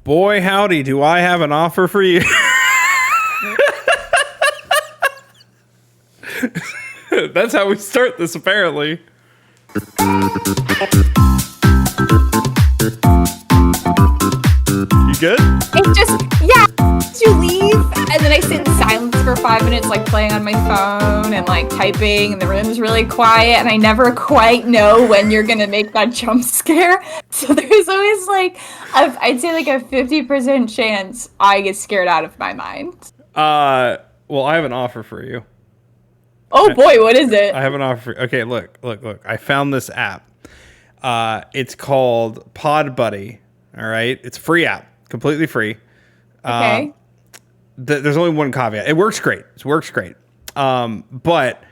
Boy, howdy, do I have an offer for you. That's how we start this, apparently. You good? It just, yeah, you leave, and then I sit in silence for 5 minutes, like playing on my phone and like typing, and the room's really quiet, and I never quite know when you're gonna make that jump scare. So there's always like, I'd say like a 50% chance I get scared out of my mind. Well, I have an offer for you. Oh boy, what is it? I have an offer. Okay, look. I found this app. It's called Pod Buddy. All right, it's a free app, completely free. Okay. There's only one caveat. It works great. But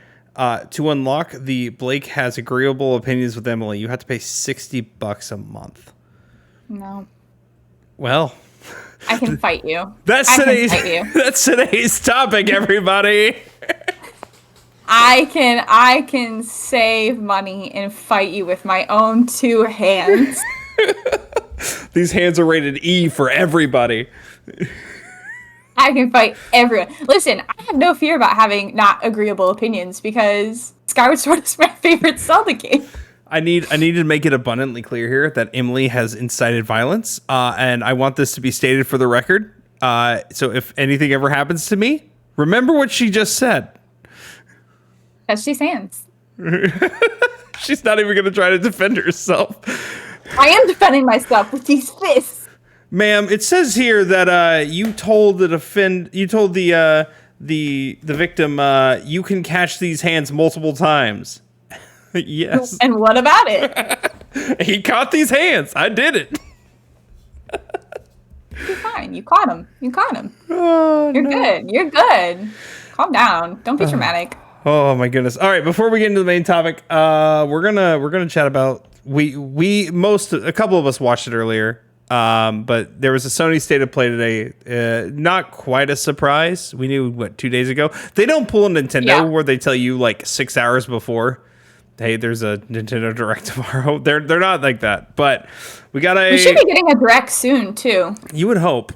to unlock the Blake has agreeable opinions with Emily, you have to pay $60 a month. No. Well, I can fight you. That's today's topic, everybody. I can save money and fight you with my own two hands. These hands are rated E for everybody. I can fight everyone. Listen, I have no fear about having not agreeable opinions because Skyward Sword is my favorite Zelda game. I need to make it abundantly clear here that Emily has incited violence, and I want this to be stated for the record. So if anything ever happens to me, remember what she just said. Because she's hands. She's not even going to try to defend herself. I am defending myself with these fists. Ma'am, it says here that you told the victim you can catch these hands multiple times. Yes. And what about it? He caught these hands. I did it. You're fine. You caught him. Oh, You're good. You're good. Calm down. Don't be dramatic. Oh my goodness. All right, before we get into the main topic, we're gonna chat about a couple of us watched it earlier. But there was a Sony State of Play today. Not quite a surprise. We knew 2 days ago. They don't pull a Nintendo where they tell you like 6 hours before, hey, there's a Nintendo Direct tomorrow. They're not like that. But we should be getting a Direct soon too. You would hope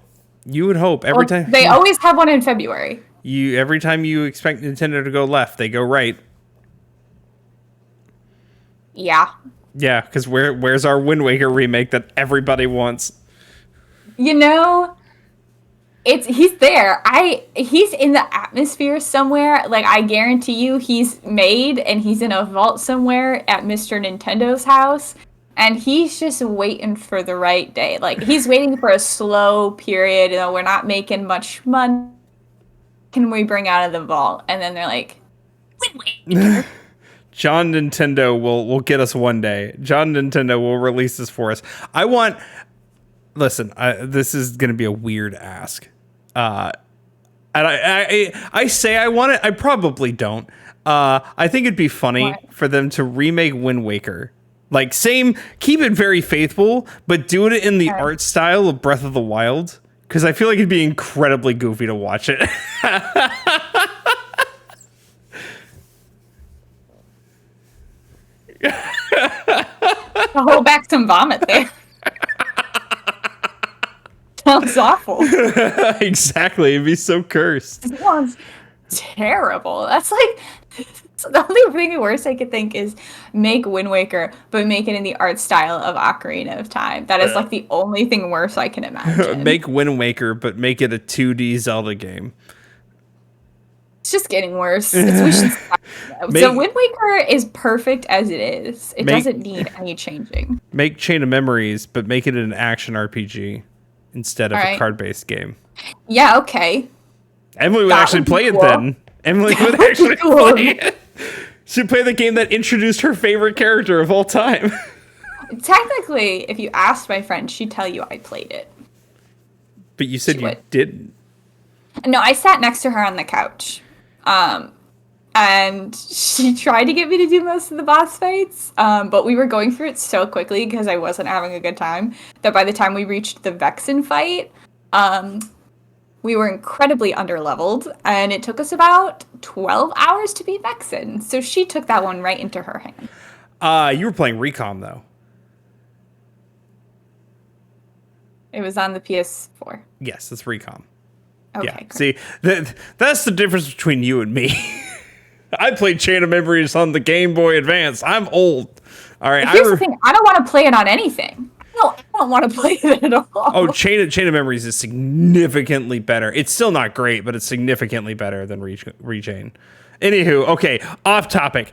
every time. They always have one in February. Every time you expect Nintendo to go left, they go right. Yeah. Yeah, because where's our Wind Waker remake that everybody wants? You know, he's there. He's in the atmosphere somewhere. Like, I guarantee you he's made and he's in a vault somewhere at Mr. Nintendo's house. And he's just waiting for the right day. Like, he's waiting for a slow period. You know, we're not making much money. Can we bring out of the vault? And then they're like, Wind John Nintendo will get us one day. John Nintendo will release this for us. This is going to be a weird ask. And I say I want it. I probably don't. I think it'd be funny for them to remake Wind Waker. Like, keep it very faithful, but do it in the art style of Breath of the Wild. Because I feel like it'd be incredibly goofy to watch it. I'll hold back some vomit there. Sounds awful. Exactly. It'd be so cursed. It sounds terrible. That's like... The only thing worse I could think is make Wind Waker, but make it in the art style of Ocarina of Time. That is like the only thing worse I can imagine. Make Wind Waker, but make it a 2D Zelda game. It's just getting worse. So Wind Waker is perfect as it is. It doesn't need any changing. Make Chain of Memories, but make it an action RPG instead of a card-based game. Yeah, okay. Emily would actually play it then. Emily would actually play it. She'd play the game that introduced her favorite character of all time. Technically, if you asked my friend, she'd tell you I played it. But you said you didn't. No, I sat next to her on the couch. And she tried to get me to do most of the boss fights. But we were going through it so quickly because I wasn't having a good time that by the time we reached the Vexen fight, we were incredibly underleveled, and it took us about 12 hours to beat Vexen. So she took that one right into her hand. You were playing Recon, though. It was on the PS4. Yes, it's Recom. Okay. Yeah. Great. See, that's the difference between you and me. I played Chain of Memories on the Game Boy Advance. I'm old. All right. Here's the thing. I don't want to play it on anything. No, I don't want to play it at all. Oh, Chain of Memories is significantly better. It's still not great, but it's significantly better than Rechain. Anywho, okay, off topic.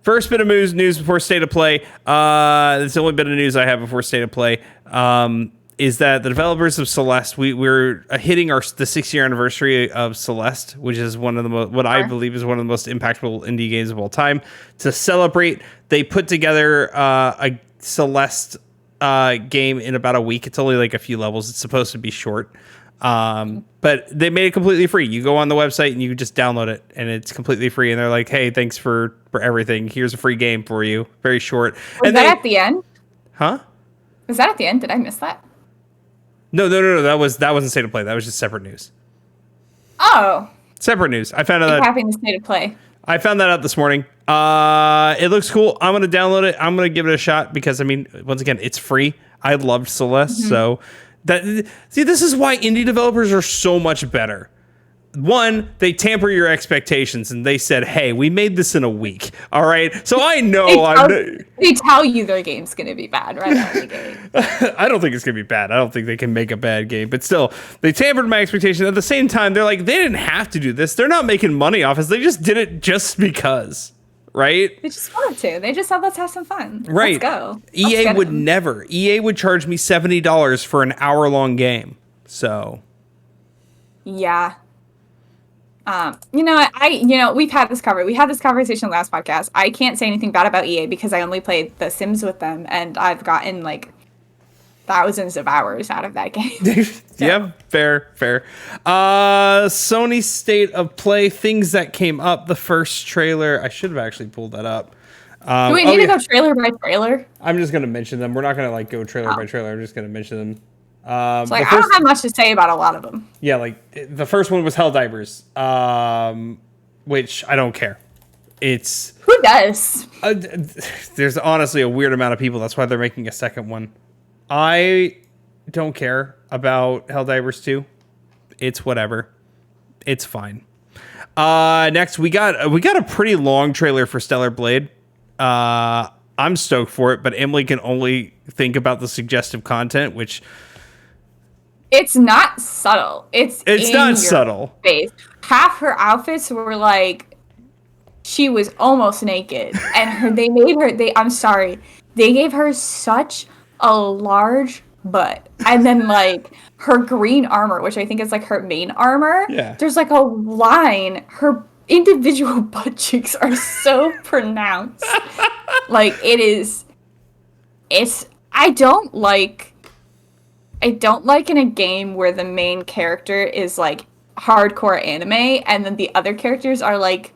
First bit of news before State of Play. It's the only bit of news I have before State of Play. Is that the developers of Celeste, we're hitting the 6-year anniversary of Celeste, which is one of the what I believe is one of the most impactful indie games of all time. To celebrate, they put together a Celeste game in about a week. It's only like a few levels. It's supposed to be short. But they made it completely free. You go on the website and you just download it, and it's completely free. And they're like, "Hey, thanks for everything. Here's a free game for you. Very short." Was that at the end? Huh? Was that at the end? Did I miss that? No. That wasn't State of Play. That was just separate news. Oh. Separate news. I found out that Having the State of Play. I found that out this morning. It looks cool. I'm gonna download it. I'm gonna give it a shot because I mean, once again, it's free. I loved Celeste, so this is why indie developers are so much better. One, they tamper your expectations and they said, "Hey, we made this in a week." All right, so I know they tell you their game's gonna be bad right out of the gate. I don't think it's gonna be bad. I don't think they can make a bad game, but still, they tampered my expectations. At the same time, they're like, they didn't have to do this. They're not making money off us. They just did it just because, right? They just wanted to. They just said, "Let's have some fun. Right? Let's go." EA would never. EA would charge me $70 for an hour-long game. So, yeah. We've had this covered. We had this conversation last podcast. I can't say anything bad about EA because I only played The Sims with them, and I've gotten like thousands of hours out of that game. So. Yeah, fair. Sony State of Play, things that came up. The first trailer. I should have actually pulled that up. Do we need to go trailer by trailer? I'm just gonna mention them. We're not gonna go trailer by trailer. I'm just gonna mention them. I don't have much to say about a lot of them. Yeah, the first one was Helldivers, which I don't care. It's who does? There's honestly a weird amount of people. That's why they're making a second one. I don't care about Helldivers 2. It's whatever. It's fine. Next, we got a pretty long trailer for Stellar Blade. I'm stoked for it, but Emily can only think about the suggestive content, which. It's not subtle. It's not subtle. Face. Half her outfits were like she was almost naked, and they gave her such a large butt, and then like her green armor, which I think is like her main armor. Yeah. There's like a line. Her individual butt cheeks are so pronounced. Like I don't like in a game where the main character is like hardcore anime and then the other characters are like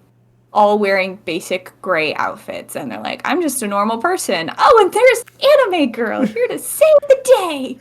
all wearing basic gray outfits and they're like, "I'm just a normal person. Oh, and there's Anime Girl here to save the day."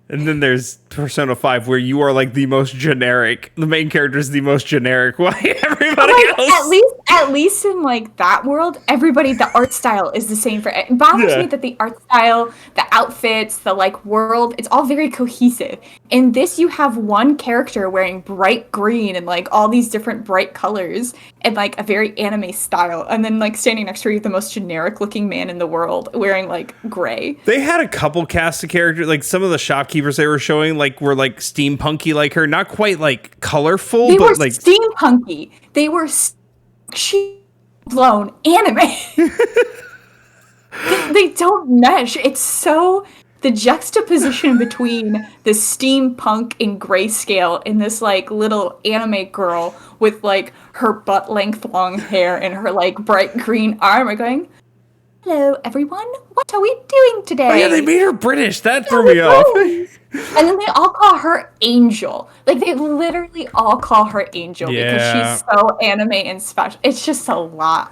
And then there's Persona 5 where you are like the most generic. The main character is the most generic. Why everybody else? At least in like that world, the art style is the same for it. It bothers me that the art style, the outfits, the like world, it's all very cohesive. In this, you have one character wearing bright green and like all these different bright colors and like a very anime style, and then like standing next to her, the most generic looking man in the world wearing like gray. They had a couple cast of characters, like some of the shopkeepers they were showing, like were like steampunky, like her, not quite like colorful, they but were like steampunky. They were blown anime. they don't mesh. It's so the juxtaposition between the steampunk and grayscale and this like little anime girl with like her butt length long hair and her like bright green armor going, "Hello everyone, what are we doing today?" Oh yeah, they made her British. That threw me off. And then they all call her Angel. Like they literally all call her Angel because she's so anime and special. It's just a lot.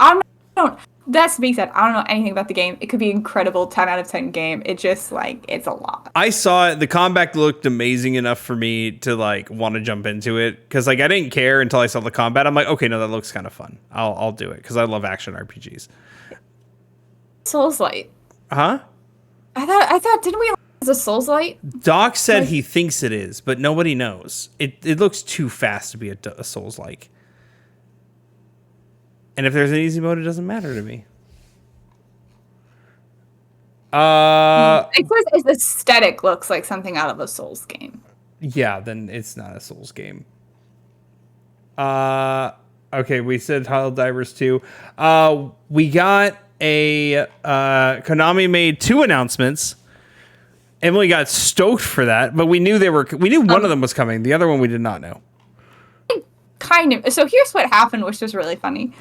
That's being said, I don't know anything about the game. It could be incredible 10 out of 10 game. It just like it's a lot. I saw it. The combat looked amazing enough for me to like want to jump into it because like I didn't care until I saw the combat. I'm like, okay, no, that looks kind of fun. I'll do it because I love action RPGs. Souls Light. Huh? I thought didn't we Is a Souls-like? Doc said he thinks it is, but nobody knows. It looks too fast to be a Souls-like. And if there's an easy mode, it doesn't matter to me. It says its aesthetic looks like something out of a Souls game. Yeah, then it's not a Souls game. Okay, we said Helldivers 2. We got a Konami made 2 announcements. Emily got stoked for that, but we knew one of them was coming. The other one we did not know. Kind of. So here's what happened, which was really funny.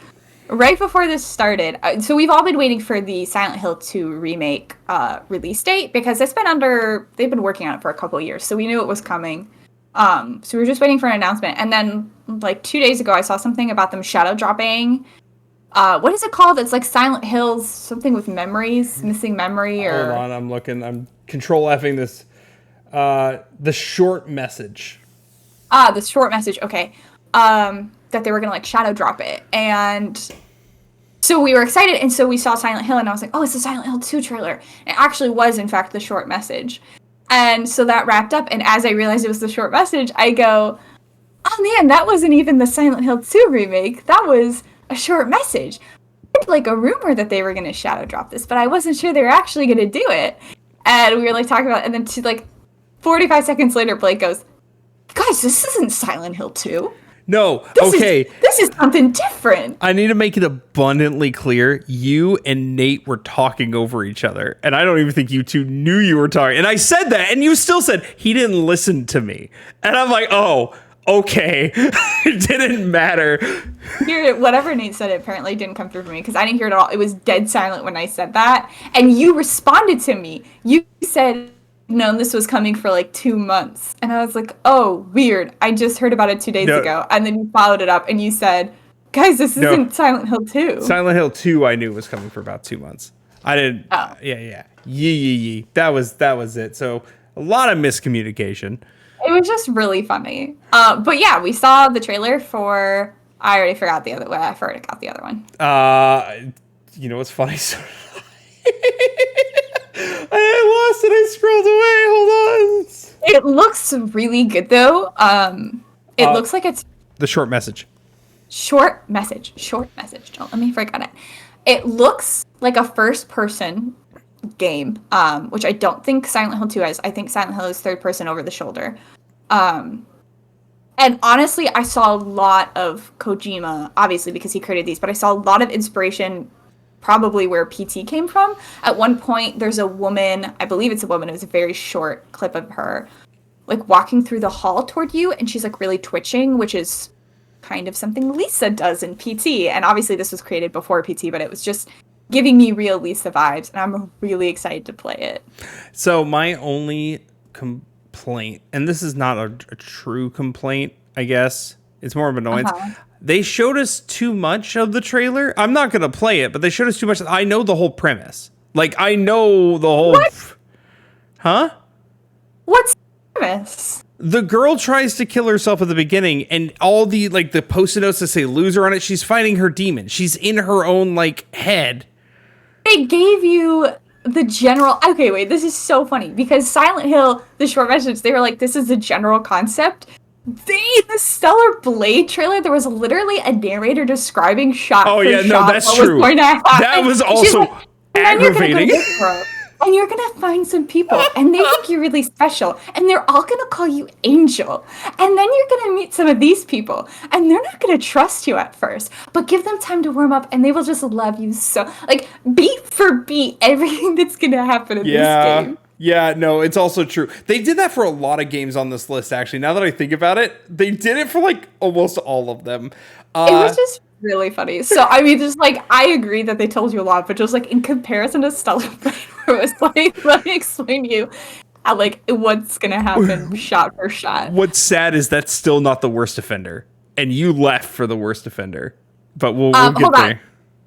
Right before this started, so we've all been waiting for the Silent Hill 2 remake release date because they've been working on it for a couple of years, so we knew it was coming. So we were just waiting for an announcement, and then like 2 days ago, I saw something about them shadow dropping. What is it called? It's like Silent Hills, something with memories, missing memory, or... Hold on, I'm looking. I'm control F'ing this. The short message. The short message, okay. That they were gonna like shadow drop it. And so we were excited, and so we saw Silent Hill, and I was like, oh, it's the Silent Hill 2 trailer. And it actually was, in fact, the short message. And so that wrapped up, and as I realized it was the short message, I go, oh man, that wasn't even the Silent Hill 2 remake. That was a short message. Like a rumor that they were going to shadow drop this, but I wasn't sure they were actually going to do it. And we were like talking about it, and then to like 45 seconds later, Blake goes, guys, this isn't Silent Hill 2. No, This is something different. I need to make it abundantly clear. You and Nate were talking over each other, and I don't even think you two knew you were talking. And I said that, and you still said he didn't listen to me. And I'm like, oh, okay. It didn't matter. Whatever Nate said, it apparently didn't come through for me because I didn't hear it at all. It was dead silent when I said that. And you responded to me. You said, no, this was coming for like 2 months. And I was like, oh, weird. I just heard about it 2 days ago. And then you followed it up and you said, guys, this isn't Silent Hill 2. Silent Hill 2 I knew was coming for about 2 months. I didn't. Oh. Yeah. Yee. That was it. So a lot of miscommunication. It was just really funny. But yeah, we saw the trailer for... I already forgot the other one. I forgot the other one. You know what's funny? I lost it. I scrolled away. Hold on. It looks really good, though. It looks like it's... The short message. Short message. Don't let me forget it. It looks like a first-person game, which I don't think Silent Hill 2 is. I think Silent Hill is third-person over the shoulder. And honestly, I saw a lot of Kojima, obviously because he created these, but I saw a lot of inspiration probably where PT came from. At one point, there's a woman, I believe it's a woman, it was a very short clip of her, like walking through the hall toward you, and she's like really twitching, which is kind of something Lisa does in PT. And obviously this was created before PT, but it was just giving me real Lisa vibes, and I'm really excited to play it. So my only complaint, and this is not a true complaint, I guess, it's more of an annoyance. They showed us too much of the trailer. I'm not going to play it, but they showed us too much. I know the whole premise. Like, I know the whole... What? Huh? What's the premise? The girl tries to kill herself at the beginning, and all the, like, the post-it notes that say loser on it, she's fighting her demon. She's in her own, like, head. They gave you the general... Okay, wait, this is so funny, because Silent Hill, the short message, they were like, this is the general concept. In the Stellar Blade trailer, there was literally a narrator describing shot for shot that's true. That was also like, aggravating. And you're gonna find some people, and they think you're really special, and they're all gonna call you Angel. And then you're gonna meet some of these people, and they're not gonna trust you at first, but give them time to warm up, and they will just love you so. Like, beat for beat, everything that's gonna happen in this game. Yeah, no, it's also true. They did that for a lot of games on this list, actually. Now that I think about it, they did it for, like, almost all of them. It was just really funny. So, I mean, just, like, I agree that they told you a lot, but just, like, in comparison to Stellar Blade, where it was like, let me explain to you how, like, what's gonna happen shot for shot. What's sad is that's still not the worst offender. And you left for the worst offender. But we'll get there. On.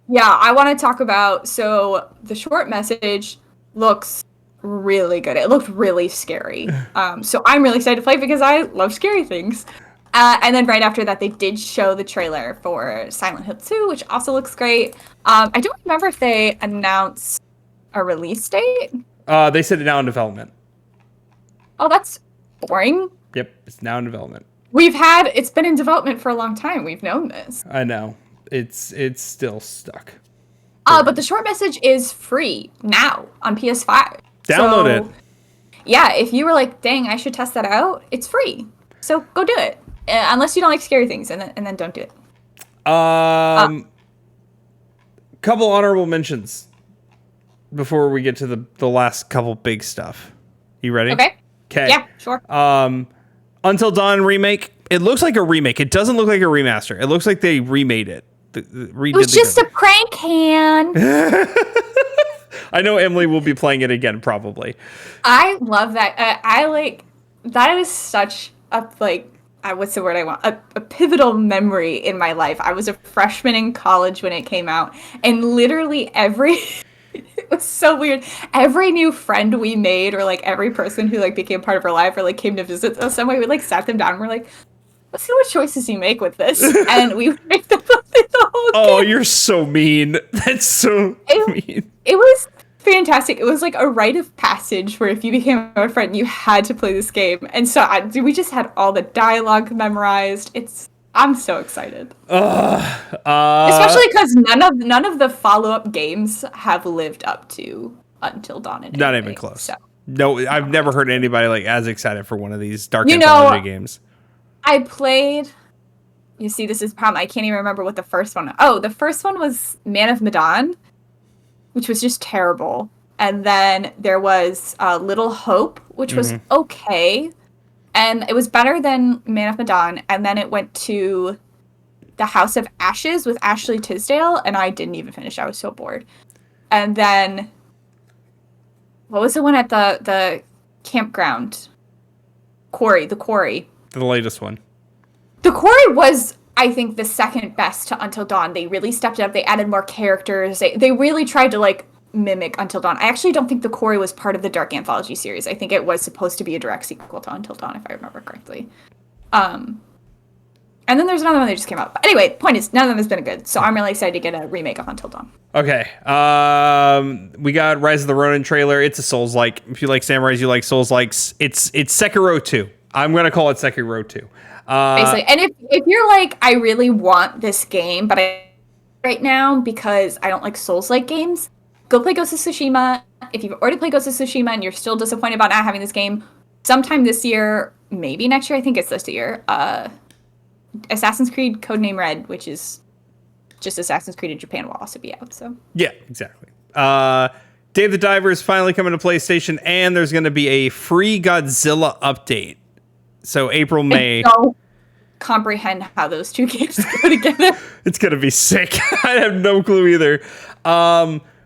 Yeah, I want to talk about, so, the short message looks really good. It looked really scary. So I'm really excited to play because I love scary things. And then right after that, they did show the trailer for Silent Hill 2, which also looks great. I don't remember if they announced a release date. They said it now in development. Oh, that's boring. Yep, it's now in development. It's been in development for a long time. We've known this. I know. It's still stuck. But the short message is free now on PS5. Download it. Yeah, if you were like, dang, I should test that out, it's free. So go do it. Unless you don't like scary things, and then don't do it. Couple honorable mentions before we get to the last couple big stuff. You ready? Okay. Okay. Yeah, sure. Until Dawn remake. It looks like a remake. It doesn't look like a remaster. It looks like they remade it. It was just a prank can. I know Emily will be playing it again, probably. I love that. That is such a, what's the word I want? A pivotal memory in my life. I was a freshman in college when it came out, and literally it was so weird. Every new friend we made, or like every person who like became part of our life or like came to visit us somewhere, we like sat them down and we're like, let's see what choices you make with this. And we made them play the whole game. Oh, you're so mean. That's so mean. It was fantastic. It was like a rite of passage where if you became a friend, you had to play this game. And so we just had all the dialogue memorized. I'm so excited. Especially because none of the follow-up games have lived up to Until Dawn. Not even close. So. No, I've never heard anybody like as excited for one of these Dark Anthology games. I played. You see, this is a problem. I can't even remember what the first one. Oh, the first one was Man of Medan, which was just terrible. And then there was Little Hope, which was okay. And it was better than Man of Medan. And then it went to The House of Ashes with Ashley Tisdale, and I didn't even finish. I was so bored. And then, what was the one at the campground? The Quarry. The latest one. The Quarry was, I think, the second best to Until Dawn. They really stepped it up. They added more characters. They really tried to, like, mimic Until Dawn. I actually don't think The Quarry was part of the Dark Anthology series. I think it was supposed to be a direct sequel to Until Dawn, if I remember correctly. And then there's another one that just came out. But anyway, point is, none of them has been good. So I'm really excited to get a remake of Until Dawn. Okay. We got Rise of the Ronin trailer. It's a Souls-like. If you like samurais, you like Souls-likes. It's Sekiro 2. I'm going to call it Sekiro 2. Basically. And if you're like, I really want this game, but right now, because I don't like Souls-like games, go play Ghost of Tsushima. If you've already played Ghost of Tsushima and you're still disappointed about not having this game, sometime this year, maybe next year, I think it's this year, Assassin's Creed Codename Red, which is just Assassin's Creed in Japan, will also be out. So yeah, exactly. Dave the Diver is finally coming to PlayStation, and there's going to be a free Godzilla update. So April, May. I don't comprehend how those two games go together. It's going to be sick. I have no clue either.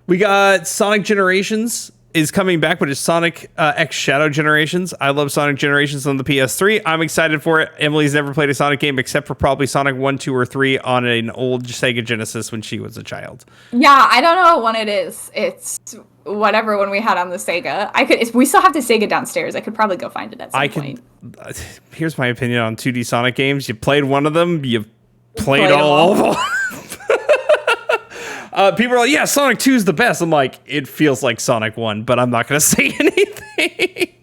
We got Sonic Generations is coming back, but it's Sonic X Shadow Generations. I love Sonic Generations on the PS3. I'm excited for it. Emily's never played a Sonic game except for probably Sonic 1, 2, or 3 on an old Sega Genesis when she was a child. Yeah, I don't know what one it is. It's whatever one we had on the Sega. If we still have the Sega downstairs, I could probably go find it at some point. Here's my opinion on 2D Sonic games. You played one of them, you played all of them. People are like, yeah, Sonic 2 is the best. I'm like, it feels like Sonic 1, but I'm not going to say anything.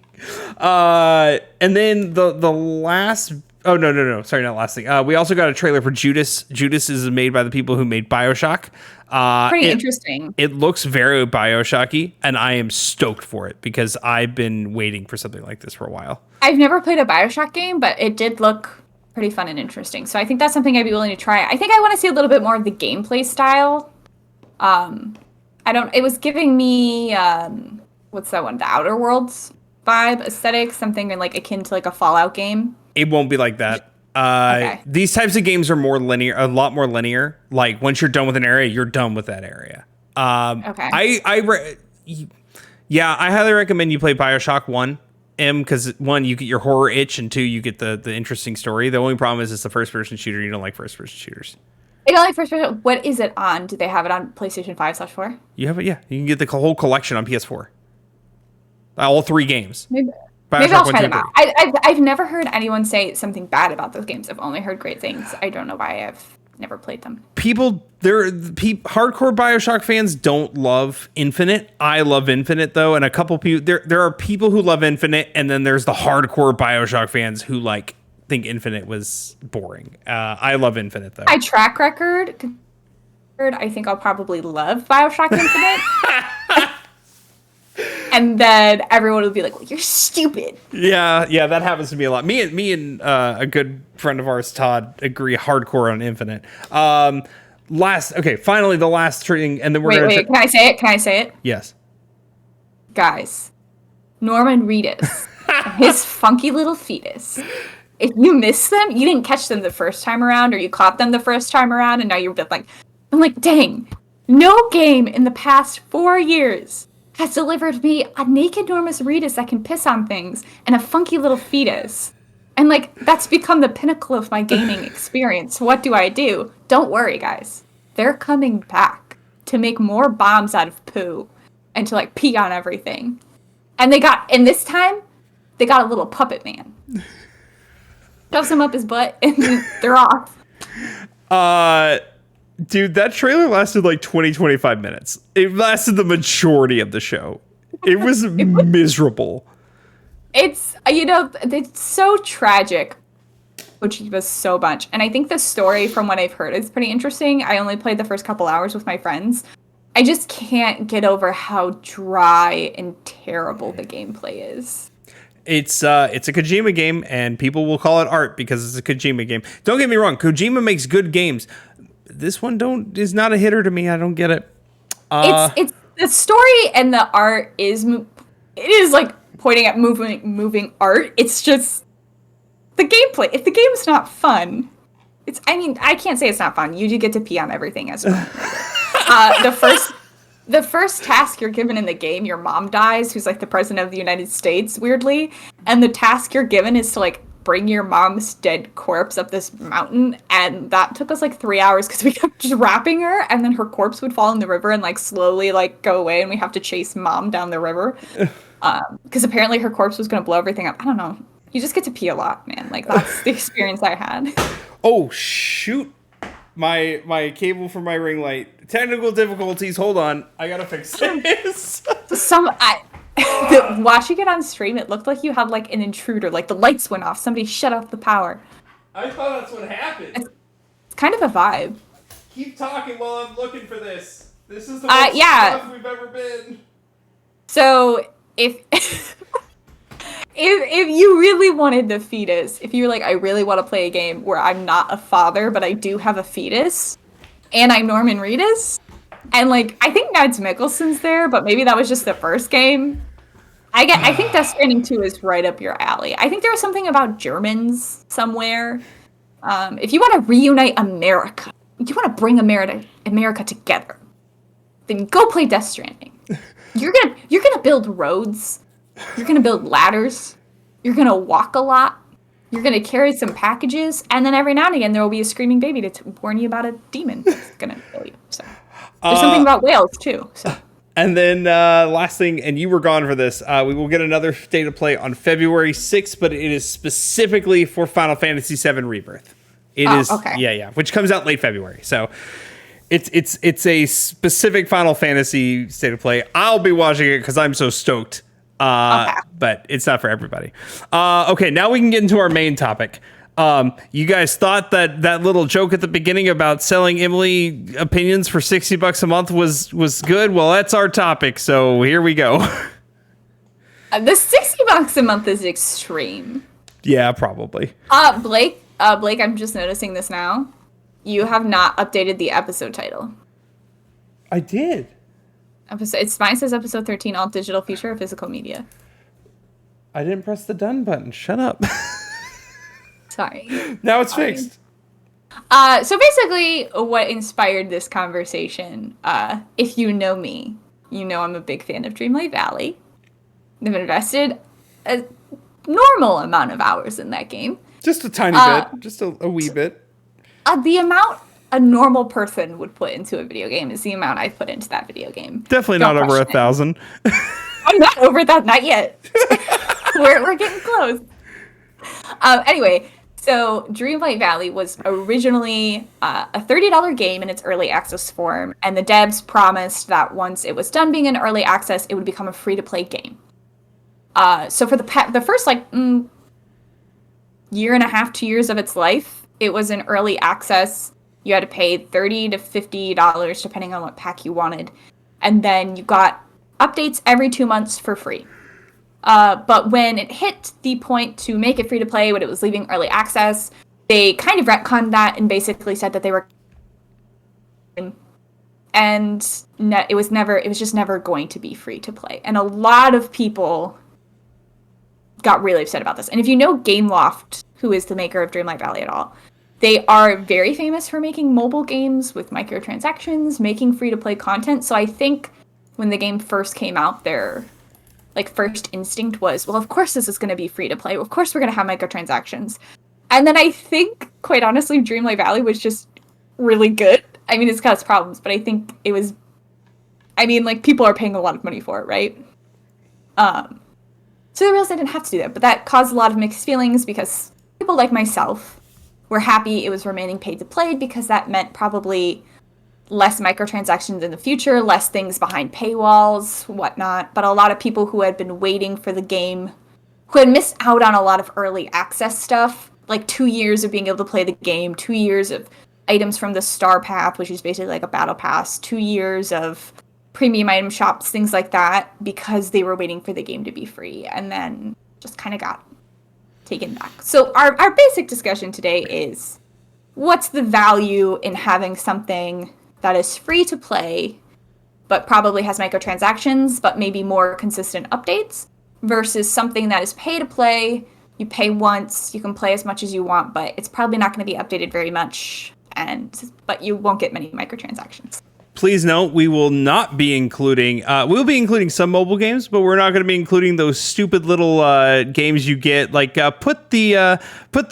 And then the last... Oh, no. Sorry, not last thing. We also got a trailer for Judas. Judas is made by the people who made BioShock. Pretty interesting. It looks very BioShock-y, and I am stoked for it because I've been waiting for something like this for a while. I've never played a BioShock game, but it did look pretty fun and interesting. So I think that's something I'd be willing to try. I think I want to see a little bit more of the gameplay style. It was giving me, what's that one? The Outer Worlds vibe, aesthetic, something like akin to like a Fallout game. It won't be like that. Okay. These types of games are more linear, a lot more linear. Like once you're done with an area, you're done with that area. Okay. I highly recommend you play BioShock 1. Because 1, you get your horror itch, and 2, you get the interesting story. The only problem is it's a first-person shooter. You don't like first-person shooters. I don't like first-person. What is it on? Do they have it on PlayStation 5/4? You have it, yeah. You can get the whole collection on PS4. All 3 games. Maybe I'll try them out. I've never heard anyone say something bad about those games. I've only heard great things. I don't know why I've never played them. Hardcore BioShock fans don't love Infinite. I love Infinite though, and a couple people there are people who love Infinite, and then there's the hardcore BioShock fans who like think Infinite was boring. I love Infinite though. My track record, I think I'll probably love BioShock Infinite. And then everyone will be like, well, you're stupid. Yeah, that happens to me a lot. Me and a good friend of ours, Todd, agree hardcore on Infinite. Finally the last thing, and then we're Wait, can I say it? Can I say it? Yes. Guys, Norman Reedus, his funky little fetus. If you miss them, you didn't catch them the first time around, or you caught them the first time around, and now you're like, I'm like, dang, no game in the past 4 years has delivered me a naked Norman Reedus that can piss on things and a funky little fetus. And like, that's become the pinnacle of my gaming experience. What do? Don't worry, guys. They're coming back to make more bombs out of poo and to like pee on everything. And this time, they got a little puppet man. Shoves him up his butt and they're off. Dude, that trailer lasted like 25 minutes. It lasted the majority of the show. It was miserable. It's, it's so tragic, which was so much. And I think the story, from what I've heard, is pretty interesting. I only played the first couple hours with my friends. I just can't get over how dry and terrible the gameplay is. It's a Kojima game, and people will call it art because it's a Kojima game. Don't get me wrong, Kojima makes good games. This one is not a hitter to me. I don't get it. It's the story and the art is like pointing at moving art. It's just the gameplay. If the game's not fun, I can't say it's not fun. You do get to pee on everything as well. The first task you're given in the game, your mom dies, who's like the president of the United States, weirdly, and the task you're given is to like bring your mom's dead corpse up this mountain, and that took us like 3 hours because we kept dropping her, and then her corpse would fall in the river and like slowly like go away, and we have to chase mom down the river because apparently her corpse was going to blow everything up. I don't know. You just get to pee a lot, man. Like, that's the experience I had. Oh shoot, my cable for my ring light. Technical difficulties. Hold on, I gotta fix this. Watching it on stream, it looked like you had like an intruder. Like the lights went off. Somebody shut off the power. I thought that's what happened. It's kind of a vibe. Keep talking while I'm looking for this. This is the most stuff we've ever been. So if if you really wanted the fetus, if you were like, I really want to play a game where I'm not a father, but I do have a fetus, and I'm Norman Reedus, and like I think Mads Mikkelsen's there, but maybe that was just the first game. I think Death Stranding 2 is right up your alley. I think there was something about Germans somewhere. If you want to reunite America, if you want to bring America together, then go play Death Stranding. You're gonna build roads. You're gonna build ladders. You're gonna walk a lot. You're gonna carry some packages, and then every now and again there will be a screaming baby to warn you about a demon that's gonna kill you. So there's something about whales too. So. And then last thing, and you were gone for this, we will get another state of play on February 6th, but it is specifically for Final Fantasy VII Rebirth. It is, okay. Which comes out late February. So it's a specific Final Fantasy state of play. I'll be watching it because I'm so stoked. But it's not for everybody. Okay, now we can get into our main topic. You guys thought that little joke at the beginning about selling Emily opinions for $60 a month was good? Well, that's our topic, so here we go. The $60 a month is extreme. Yeah, probably. Blake, I'm just noticing this now. You have not updated the episode title. I did. Mine says episode 13, all digital feature of physical media. I didn't press the done button. Shut up. Sorry. Now it's fixed. So basically, what inspired this conversation, if you know me, you know I'm a big fan of Dreamlight Valley. I've invested a normal amount of hours in that game. Just a tiny bit. Just a wee bit. The amount a normal person would put into a video game is the amount I put into that video game. Definitely not over 1,000. I'm not over that, not yet. We're getting close. Anyway, So Dreamlight Valley was originally a $30 game in its early access form, and the devs promised that once it was done being in early access, it would become a free-to-play game. So for the first year and a half, 2 years of its life, it was in early access. You had to pay $30 to $50 depending on what pack you wanted, and then you got updates every 2 months for free. But when it hit the point to make it free to play, when it was leaving early access, they kind of retconned that and basically said that they were, and it was just never going to be free to play. And a lot of people got really upset about this. And if you know Gameloft, who is the maker of Dreamlight Valley at all, they are very famous for making mobile games with microtransactions, making free to play content. So I think when the game first came out, their first instinct was, well, of course this is going to be free to play. Of course we're going to have microtransactions. And then I think, quite honestly, Dreamlight Valley was just really good. I mean, it's got its problems, but I think it was, people are paying a lot of money for it, right? So they realized I didn't have to do that, but that caused a lot of mixed feelings because people like myself were happy it was remaining paid to play because that meant probably less microtransactions in the future, less things behind paywalls, whatnot. But a lot of people who had been waiting for the game, who had missed out on a lot of early access stuff, like 2 years of being able to play the game, 2 years of items from the Star Path, which is basically like a battle pass, 2 years of premium item shops, things like that, because they were waiting for the game to be free, and then just kind of got taken back. So our basic discussion today is, what's the value in having something that is free to play, but probably has microtransactions, but maybe more consistent updates, versus something that is pay to play, you pay once, you can play as much as you want, but it's probably not going to be updated very much, but you won't get many microtransactions. Please note, we will not be including, we'll be including some mobile games, but we're not going to be including those stupid little games you get, like put the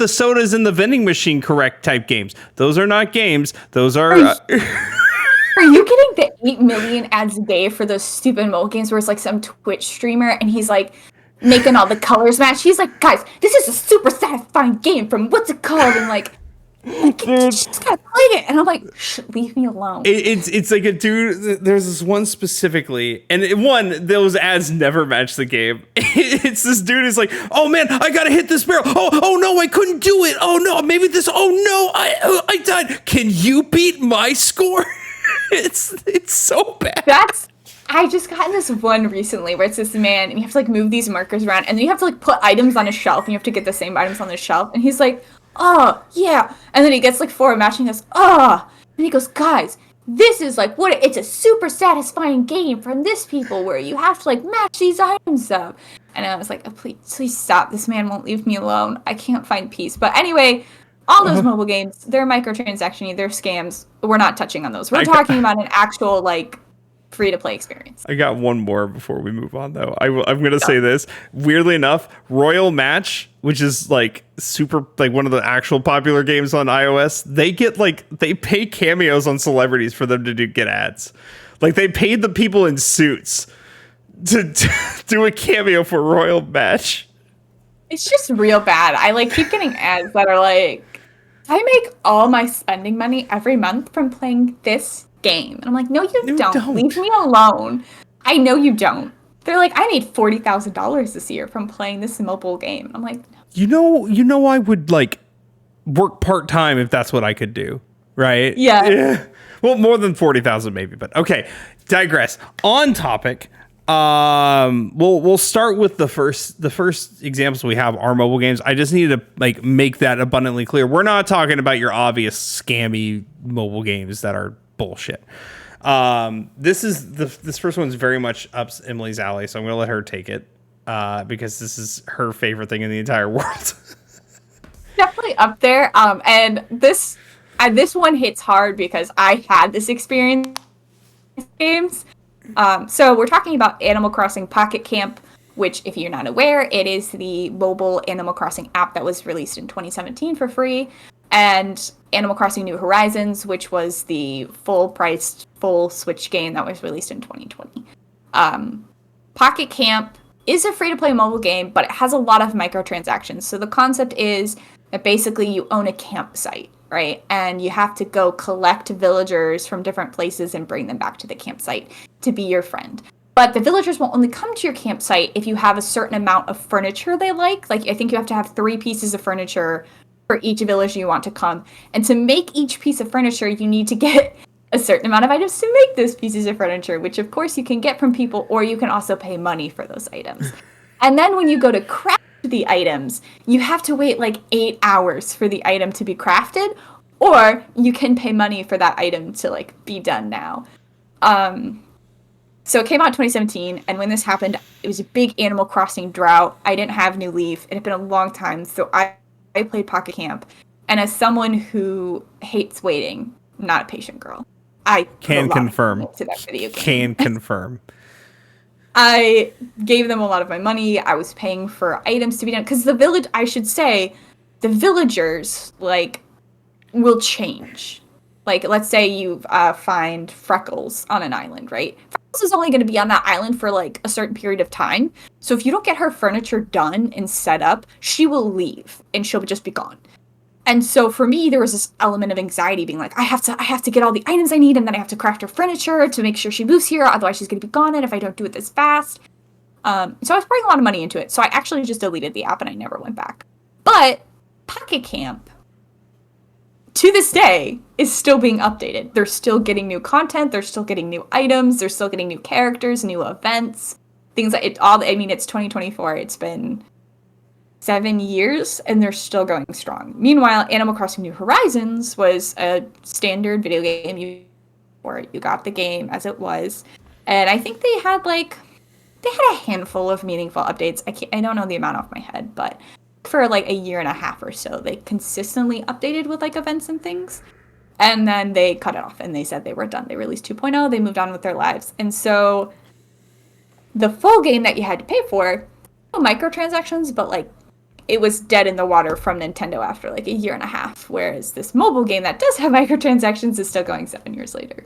sodas in the vending machine correct type games. Those are not games. Those are... Are you getting the 8 million ads a day for those stupid mobile games where it's like some Twitch streamer and he's like making all the colors match? He's like, guys, this is a super satisfying game from what's it called? And you just gotta play it. And I'm like, leave me alone. It's like a dude, there's this one specifically, and those ads never match the game. It's this dude who's like, oh man, I gotta hit this barrel. Oh no, I couldn't do it. Oh no, maybe this, oh no, I died. Can you beat my score? It's so bad. I just got in this one recently where it's this man and you have to move these markers around and then you have to put items on a shelf and you have to get the same items on the shelf, and he's like, oh yeah, and then he gets 4 matching us, and he goes, guys, this is it's a super satisfying game from this people where you have to match these items up. And I was like, oh, please stop, this man won't leave me alone, I can't find peace. But anyway, all those mobile games, they're microtransaction-y, they're scams. We're not touching on those. We're talking about an actual, free-to-play experience. I got one more before we move on, though. I'm going to say this. Weirdly enough, Royal Match, which is, super, one of the actual popular games on iOS, they get, they pay cameos on celebrities for them to get ads. They paid the people in suits to do a cameo for Royal Match. It's just real bad. I, keep getting ads that are I make all my spending money every month from playing this game. And I'm like, no, you don't. Leave me alone. I know you don't. They're like, I made $40,000 this year from playing this mobile game. I'm like, no. You know, I would work part-time if that's what I could do. Right? Yeah. Well, more than 40,000 maybe, but okay. Digress. On topic. We'll start with the first examples we have are mobile games. I just need to make that abundantly clear. We're not talking about your obvious scammy mobile games that are bullshit. This first one's very much up Emily's alley, so I'm gonna let her take it because this is her favorite thing in the entire world. Definitely up there. And this one hits hard because I had this experience in games. So we're talking about Animal Crossing Pocket Camp, which, if you're not aware, it is the mobile Animal Crossing app that was released in 2017 for free, and Animal Crossing New Horizons, which was the full-priced, full Switch game that was released in 2020. Pocket Camp is a free-to-play mobile game, but it has a lot of microtransactions. So the concept is that basically you own a campsite, right? And you have to go collect villagers from different places and bring them back to the campsite to be your friend. But the villagers will only come to your campsite if you have a certain amount of furniture they like. Like, I think you have to have 3 pieces of furniture for each villager you want to come. And to make each piece of furniture, you need to get a certain amount of items to make those pieces of furniture, which of course you can get from people, or you can also pay money for those items. And then when you go to craft the items, you have to wait like 8 hours for the item to be crafted, or you can pay money for that item to like be done now. So it came out in 2017, and when this happened, it was a big Animal Crossing drought. I didn't have New Leaf. It had been a long time, so I played Pocket Camp. And as someone who hates waiting, I'm not a patient girl. I can confirm. To that video game. Can confirm. I gave them a lot of my money. I was paying for items to be done. Because the villagers, like, will change. Like, let's say you find Freckles on an island, right? Freckles is only going to be on that island for, like, a certain period of time. So if you don't get her furniture done and set up, she will leave, and she'll just be gone. And so for me, there was this element of anxiety being like, I have to get all the items I need, and then I have to craft her furniture to make sure she moves here, otherwise she's going to be gone, and if I don't do it this fast. So I was putting a lot of money into it, so I actually just deleted the app, and I never went back. But Pocket Camp, to this day, is still being updated. They're still getting new content, they're still getting new items, they're still getting new characters, new events, things like it. It's 2024, it's been 7 years, and they're still going strong. Meanwhile, Animal Crossing New Horizons was a standard video game. You got the game as it was, and I think they had a handful of meaningful updates. I don't know the amount off my head, but for like a year and a half or so, they consistently updated with like events and things, and then they cut it off and they said they were done. They released 2.0, they moved on with their lives, and so the full game that you had to pay for, no microtransactions, but like, it was dead in the water from Nintendo after like a year and a half, whereas this mobile game that does have microtransactions is still going 7 years later.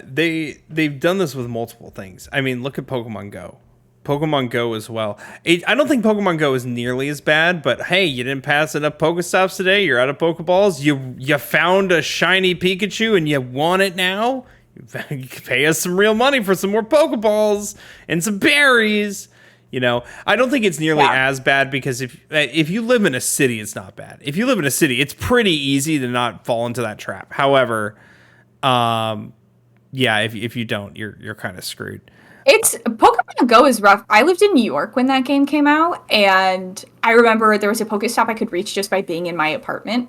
They've done this with multiple things. I mean, look at Pokemon Go. Pokemon Go as well. I don't think Pokemon Go is nearly as bad, but hey, you didn't pass enough Pokestops today. You're out of Pokeballs. You found a shiny Pikachu and you want it now. You pay us some real money for some more Pokeballs and some berries. You know, I don't think it's nearly as bad, because if you live in a city, it's not bad. If you live in a city, it's pretty easy to not fall into that trap. However, if you don't, you're kind of screwed. Pokemon Go is rough. I lived in New York when that game came out, and I remember there was a Pokestop I could reach just by being in my apartment.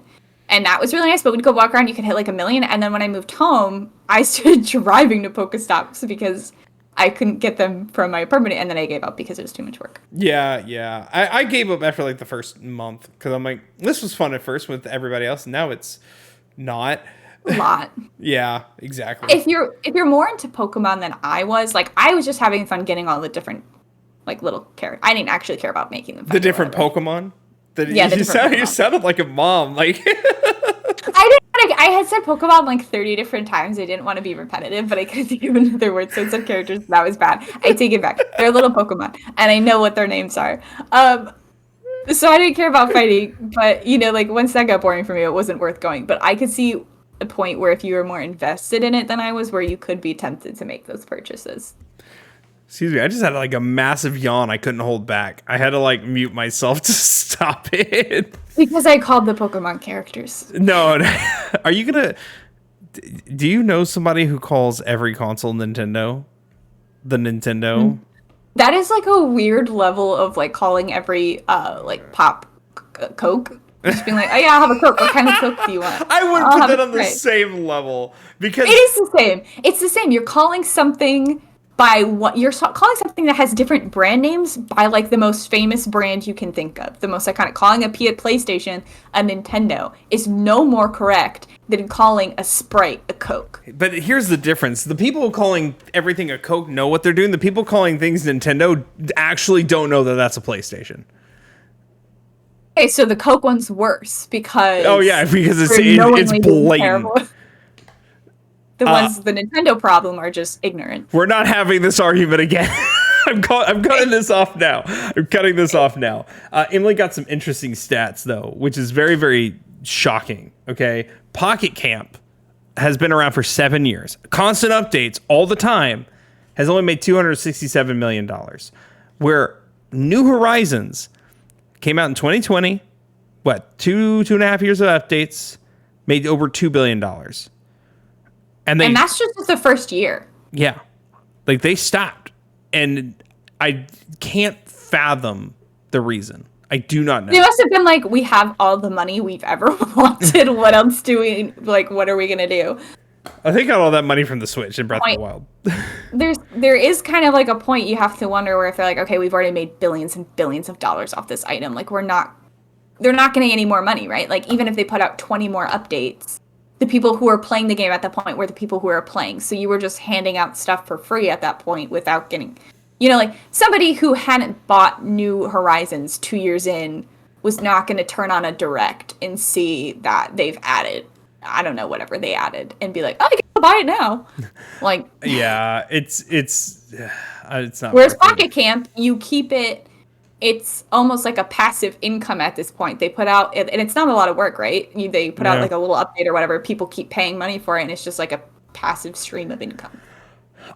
And that was really nice, but we'd go walk around, you could hit like 1 million, and then when I moved home, I started driving to Pokestops because I couldn't get them from my apartment, and then I gave up because it was too much work. Yeah. I gave up after like the first month, because I'm like, this was fun at first with everybody else, and now it's not. A lot. Yeah, exactly. If you're more into Pokemon than I was just having fun getting all the different like little characters. I didn't actually care about making them. The different Pokemon? You sounded like a mom. Like I had said Pokemon like 30 different times. I didn't want to be repetitive, but I couldn't think of another word, so I said characters. That was bad. I take it back. They're little Pokemon, and I know what their names are. So I didn't care about fighting, but like once that got boring for me, it wasn't worth going. But I could see a point where if you were more invested in it than I was, where you could be tempted to make those purchases. Excuse me, I just had like a massive yawn I couldn't hold back. I had to like mute myself to stop it. Because I called the Pokemon characters. No. Are you gonna... Do you know somebody who calls every console Nintendo? The Nintendo? That is like a weird level of like calling every like pop Coke. Just being like, oh yeah, I'll have a Coke. What kind of Coke do you want? I would put that on the same level, because it is the same. It's the same. You're calling something by what you're calling something that has different brand names by like the most famous brand you can think of, the most iconic. Calling a PlayStation a Nintendo is no more correct than calling a Sprite a Coke. But here's the difference: the people calling everything a Coke know what they're doing. The people calling things Nintendo actually don't know that that's a PlayStation. Okay, so the Coke one's worse because it's blatant. The ones the Nintendo problem are just ignorant. We're not having this argument again. I'm cutting this off now. I'm cutting this off now. Emily got some interesting stats though, which is very, very shocking. Okay, Pocket Camp has been around for 7 years. Constant updates all the time. Has only made $267 million. Where New Horizons came out in 2020. What, two and a half years of updates, made over $2 billion. And that's just the first year. Yeah. Like, they stopped. And I can't fathom the reason. I do not know. They must have been like, we have all the money we've ever wanted. What else do we, like, what are we going to do? I think I got all that money from the Switch in Breath of the Wild. there is kind of like a point you have to wonder where if they're like, okay, we've already made billions and billions of dollars off this item. Like, they're not getting any more money, right? Like, even if they put out 20 more updates, the people who are playing the game at that point were the people who are playing. So you were just handing out stuff for free at that point without getting, like somebody who hadn't bought New Horizons 2 years in was not going to turn on a direct and see that they've added, I don't know, whatever they added and be like, oh, I can buy it now. Like, yeah, it's not. Whereas Pocket Camp, you keep it. It's almost like a passive income at this point. They put out, and it's not a lot of work, right? They put out like a little update or whatever. People keep paying money for it, and it's just like a passive stream of income.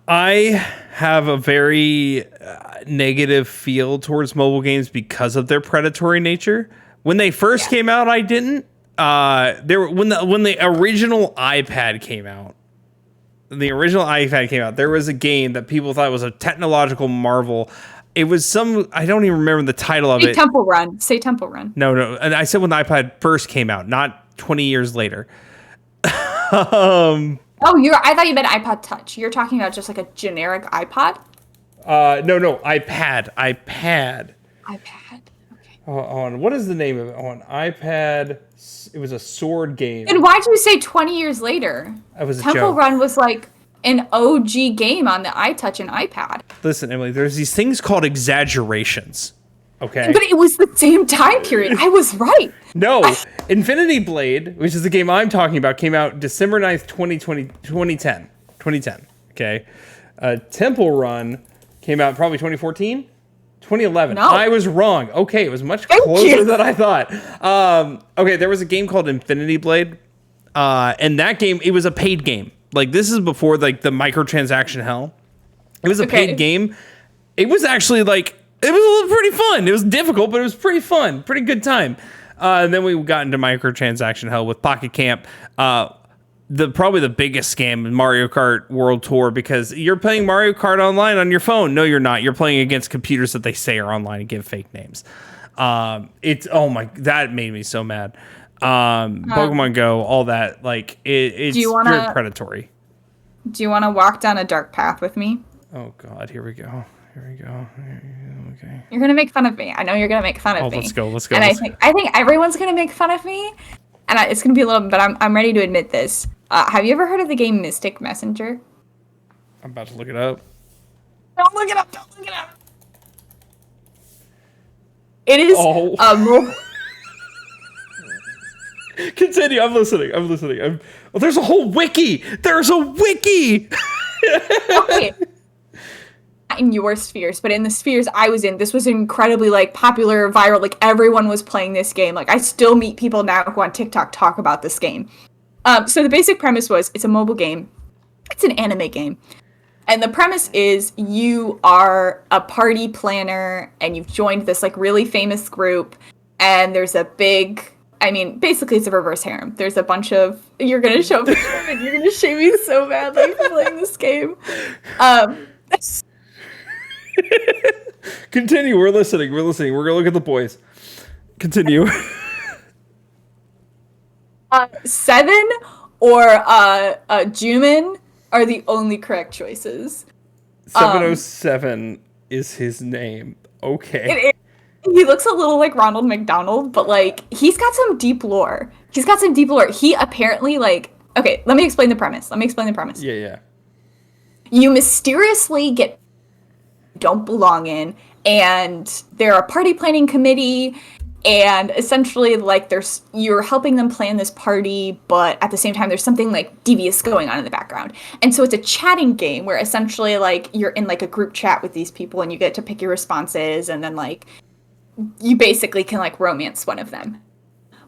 I have a very negative feel towards mobile games because of their predatory nature. When they first came out, I didn't. When the original iPad came out, there was a game that people thought was a technological marvel. It was I don't even remember the title of it. Say Temple Run. No. And I said when the iPad first came out, not 20 years later. I thought you meant iPod Touch. You're talking about just like a generic iPod? No, iPad. iPad. Okay. On what is the name of it? On iPad, it was a sword game. And why'd you say 20 years later? That was a Temple joke. Run was like an OG game on the iTouch and iPad. Listen, Emily, there's these things called exaggerations. Okay. But it was the same time period. I was right. No, Infinity Blade, which is the game I'm talking about, came out December 9th, 2010. Okay. Temple Run came out probably 2014, 2011. No. I was wrong. Okay, it was much closer than I thought. Okay, there was a game called Infinity Blade, and that game, it was a paid game. Like, this is before like the microtransaction hell. It was a paid game. It was actually like, it was pretty fun. It was difficult, but it was pretty fun. Pretty good time. And then we got into microtransaction hell with Pocket Camp. Probably the biggest scam in Mario Kart World Tour, because you're playing Mario Kart online on your phone. No, you're not. You're playing against computers that they say are online and give fake names. That made me so mad. Pokemon Go, all that, like it's very predatory. Do you want to walk down a dark path with me? Oh God, here we go. Okay. You're gonna make fun of me. I know you're gonna make fun of me. Let's go. And I think everyone's gonna make fun of me, and it's gonna be a little. But I'm ready to admit this. Have you ever heard of the game Mystic Messenger? I'm about to look it up. Don't look it up. It is Continue. I'm listening. There's a whole wiki. Okay. In your spheres, but in the spheres I was in, this was incredibly like popular, viral. Like, everyone was playing this game. Like, I still meet people now who on TikTok talk about this game. So the basic premise was, it's a mobile game. It's an anime game. And the premise is you are a party planner and you've joined this like really famous group, and there's a big, basically it's a reverse harem. There's a bunch of, you're going to show me, you're going to shame me so badly for playing this game. Continue. We're listening. We're going to look at the boys. Continue. 7 or Jumin are the only correct choices. 707 is his name. Okay. He looks a little like Ronald McDonald, but like he's got some deep lore. He apparently okay, let me explain the premise. Yeah. You mysteriously don't belong in, and they're a party planning committee, And essentially, like, you're helping them plan this party, but at the same time, there's something like devious going on in the background. And so it's a chatting game where essentially, like, you're in like a group chat with these people, and you get to pick your responses, and then like you basically can like romance one of them,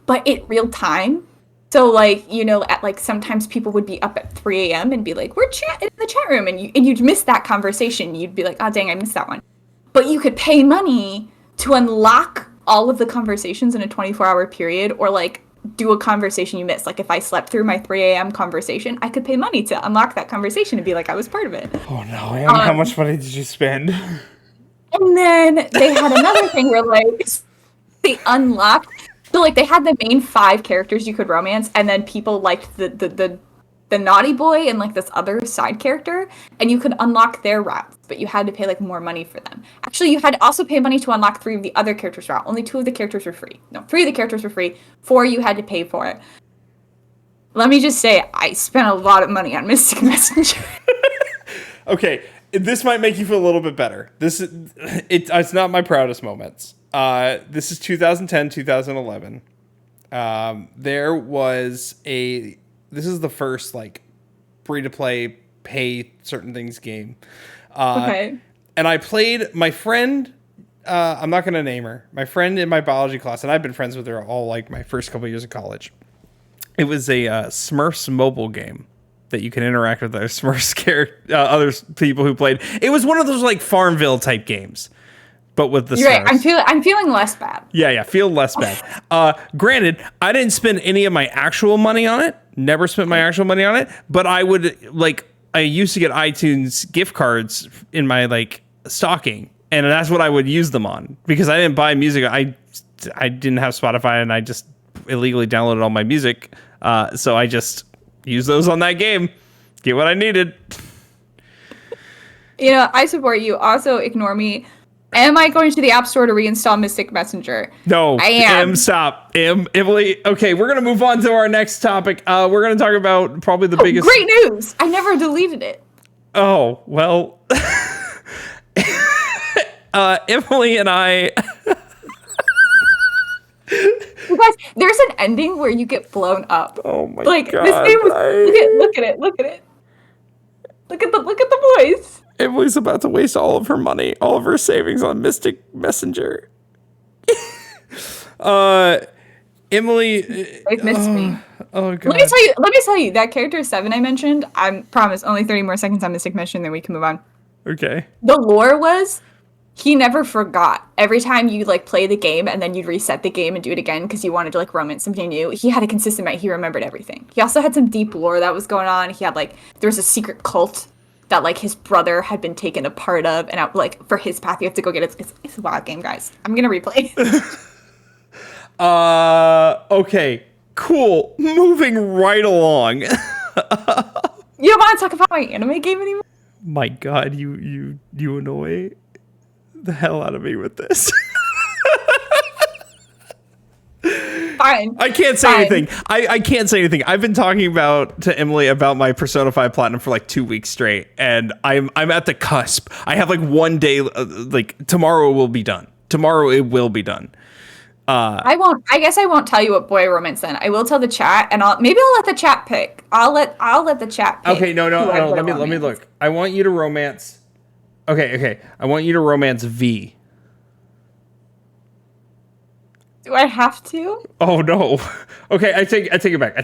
but in real time. So like, at like sometimes people would be up at 3 a.m. and be like, we're chatting in the chat room, and you'd miss that conversation. You'd be like, oh dang, I missed that one. But you could pay money to unlock all of the conversations in a 24-hour period, or like do a conversation you missed. Like if I slept through my 3 a.m. conversation, I could pay money to unlock that conversation and be like, I was part of it. Oh no, Em, how much money did you spend? And then they had another thing where like they unlocked, so like they had the main 5 characters you could romance, and then people liked the naughty boy and like this other side character, and you could unlock their routes, but you had to pay like more money for them. Actually, you had to also pay money to unlock 3 of the other characters' route. Only 2 of the characters were free. No, 3 of the characters were free. 4 you had to pay for it. Let me just say, I spent a lot of money on Mystic Messenger. Okay, this might make you feel a little bit better. It's not my proudest moments. This is 2010, 2011. This is the first like free to play, pay certain things game. Okay. And I played my friend. I'm not going to name her. My friend in my biology class, and I've been friends with her all like my first couple of years of college. It was a Smurfs mobile game that you can interact with other Smurfs other people who played. It was one of those like Farmville type games, but with the You're Smurfs. right. I'm feeling less bad. Yeah, feel less bad. Granted, I didn't spend any of my actual money on it. Never spent my actual money on it, but I used to get iTunes gift cards in my like stocking, and that's what I would use them on because I didn't buy music. I didn't have Spotify, and I just illegally downloaded all my music. So I just used those on that game. Get what I needed. I support you. Also, ignore me. Am I going to the App Store to reinstall Mystic Messenger? No, I am. Stop. Emily. Okay, we're going to move on to our next topic. We're going to talk about probably the biggest... Great news! I never deleted it. Oh, well... Emily and I... You guys, there's an ending where you get blown up. Oh my god! God! This game was, look at it! Look at the boys. Emily's about to waste all of her money, all of her savings on Mystic Messenger. Emily, They've missed me. Oh god! Let me tell you. That character 7 I mentioned. I promise. Only 30 more seconds on Mystic Messenger, then we can move on. Okay. The lore was, he never forgot. Every time you like play the game and then you'd reset the game and do it again because you wanted to like romance something new, he had a consistent mind. He remembered everything. He also had some deep lore that was going on. He had like, there was a secret cult that like his brother had been taken a part of, and like for his path you have to go get it. It's a wild game, guys. I'm gonna replay. Okay, cool. Moving right along. You don't want to talk about my anime game anymore? My god, you annoy the hell out of me with this. Fine. I can't say anything. I can't say anything. I've been talking to Emily about my Persona 5 Platinum for like 2 weeks straight, and I'm at the cusp. I have like one day, like tomorrow will be done. Tomorrow it will be done. I guess I won't tell you what boy romance then. I will tell the chat, and I'll let the chat pick. I'll let the chat pick. Okay, no. Let me look. I want you to romance. Okay. I want you to romance V. Do I have to? Oh no. Okay, I take it back.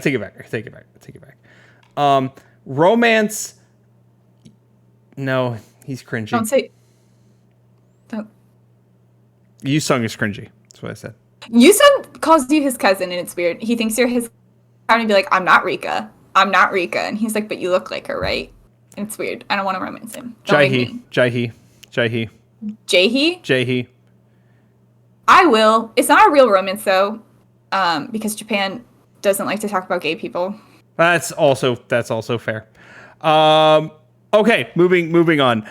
Romance. No, he's cringy. Don't. Yusung is cringy. That's what I said. Yusung calls you his cousin, and it's weird. He thinks you're his. Trying to be like, I'm not Rika, and he's like, but you look like her, right? And it's weird. I don't want to romance him. Jaehi. I will. It's not a real romance though, because Japan doesn't like to talk about gay people. That's also fair. Okay, moving on.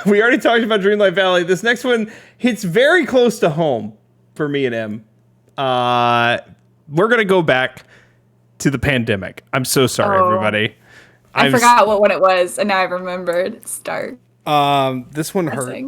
We already talked about Dreamlight Valley. This next one hits very close to home for me and Em. We're gonna go back to the pandemic. I'm so sorry, everybody. I forgot what one it was, and now I remembered. It's dark. This one hurt.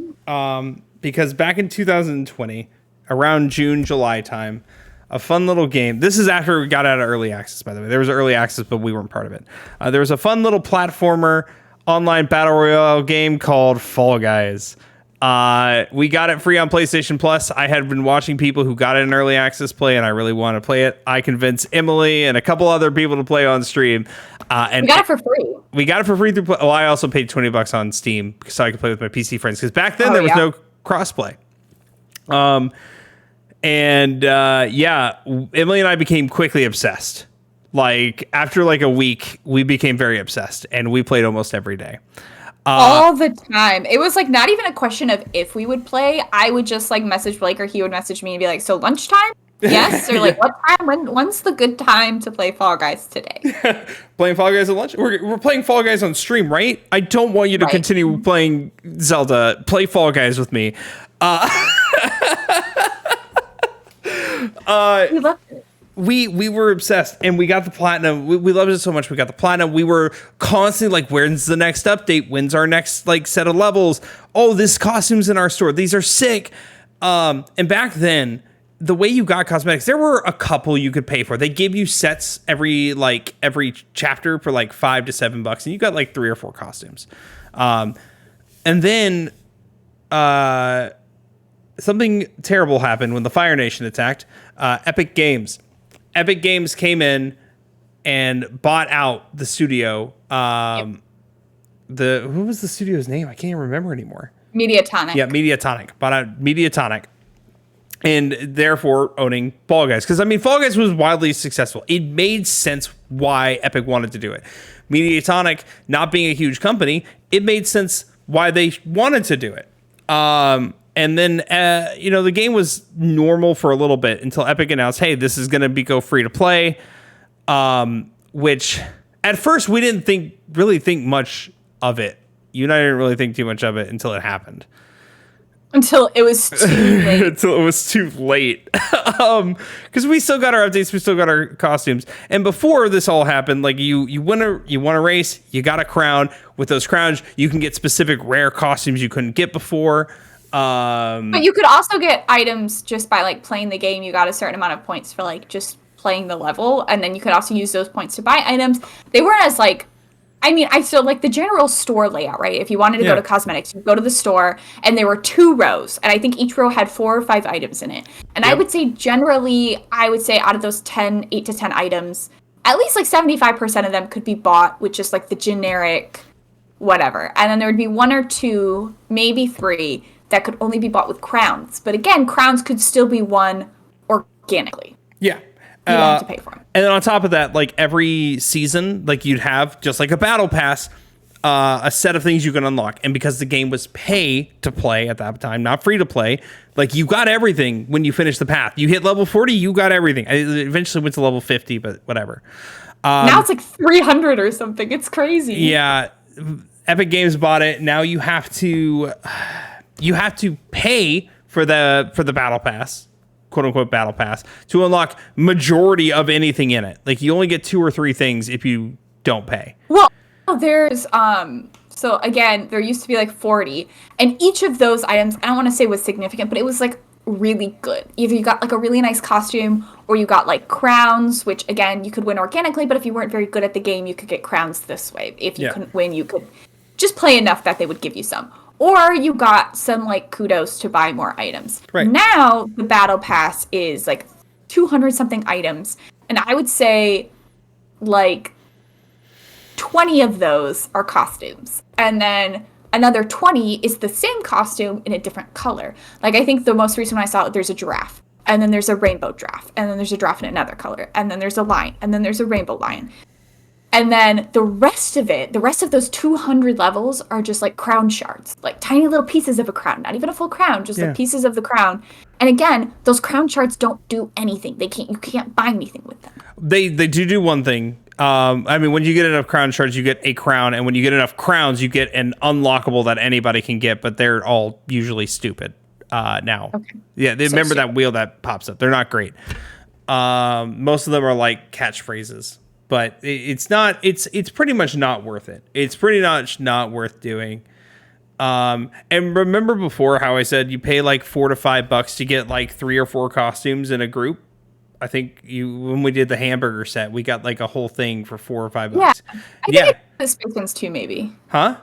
Because back in 2020, around June, July time. A fun little game. This is after we got out of early access, by the way. There was early access, but we weren't part of it. There was a fun little platformer online battle royale game called Fall Guys. We got it free on PlayStation Plus. I had been watching people who got it in early access play, and I really want to play it. I convinced Emily and a couple other people to play on stream. And we got it for free. We got it for free through. I also paid $20 on Steam so I could play with my PC friends, because back then there was no crossplay. Emily and I became quickly obsessed. Like after like a week, we became very obsessed, and we played almost every day. All the time. It was like not even a question of if we would play. I would just like message Blake, or he would message me and be like, "So lunchtime? Yes?" Or like, "What time? When's the good time to play Fall Guys today?" Playing Fall Guys at lunch? We're playing Fall Guys on stream, right? I don't want you to continue playing Zelda. Play Fall Guys with me. We loved it. We were obsessed, and we got the platinum. We loved it so much. We got the platinum. We were constantly like, when's the next update? When's our next like set of levels? Oh, this costume's in our store. These are sick. And back then, the way you got cosmetics, there were a couple you could pay for. They gave you sets every chapter for like $5 to $7, and you got like 3 or 4 costumes. And then something terrible happened when the Fire Nation attacked. Epic Games came in and bought out the studio. Who was the studio's name? I can't even remember anymore. Mediatonic. Yeah, Mediatonic. Bought out Mediatonic. And therefore owning Fall Guys. Because, I mean, Fall Guys was wildly successful. It made sense why Epic wanted to do it. Mediatonic, not being a huge company, it made sense why they wanted to do it. And then, the game was normal for a little bit until Epic announced, hey, this is going to go free to play. Which at first we didn't really think much of it. You and I didn't really think too much of it until it happened. Until it was too late. Until it was too late. Because we still got our updates, we still got our costumes. And before this all happened, like you win a race, you got a crown. With those crowns, you can get specific rare costumes you couldn't get before. But you could also get items just by like playing the game. You got a certain amount of points for like just playing the level, and then you could also use those points to buy items. They weren't as like, I still like the general store layout, right? If you wanted to go to cosmetics, you go to the store, and there were 2 rows, and I think each row had 4 or 5 items in it. And I would say generally, out of those 8 to 10 items, at least like 75% of them could be bought with just like the generic whatever. And then there would be 1 or 2, maybe 3 that could only be bought with crowns. But again, crowns could still be won organically. Yeah. You don't have to pay for them. And then on top of that, like every season, like you'd have just like a battle pass, a set of things you can unlock. And because the game was pay to play at that time, not free to play, like you got everything when you finished the path. You hit level 40, you got everything. I eventually went to level 50, but whatever. Now it's like 300 or something. It's crazy. Yeah. Epic Games bought it. Now you have to pay for the battle pass, quote unquote battle pass, to unlock majority of anything in it. Like you only get 2 or 3 things if you don't pay. Well, there's so again, there used to be like 40, and each of those items, I don't want to say was significant, but it was like really good. Either you got like a really nice costume, or you got like crowns, which again, you could win organically, but if you weren't very good at the game, you could get crowns this way. If you couldn't win, you could just play enough that they would give you some. Or you got some like kudos to buy more items. Right. Now the battle pass is like 200 something items, and I would say like 20 of those are costumes, and then another 20 is the same costume in a different color. Like I think the most recent one I saw, there's a giraffe, and then there's a rainbow giraffe, and then there's a giraffe in another color, and then there's a lion, and then there's a rainbow lion. And then the rest of those 200 levels are just like crown shards, like tiny little pieces of a crown, not even a full crown, just like pieces of the crown. And again, those crown shards don't do anything. You can't buy anything with them. They do one thing. When you get enough crown shards, you get a crown, and when you get enough crowns, you get an unlockable that anybody can get, but they're all usually stupid now. Okay. Yeah, remember that wheel that pops up. They're not great. Most of them are like catchphrases. But it's pretty much not worth it. It's pretty much not worth doing. And remember before how I said you pay like $4 to $5 to get like 3 or 4 costumes in a group? I think when we did the hamburger set, we got like a whole thing for $4 or $5. Yeah. I think Yeah. I did the space ones too, maybe. Huh?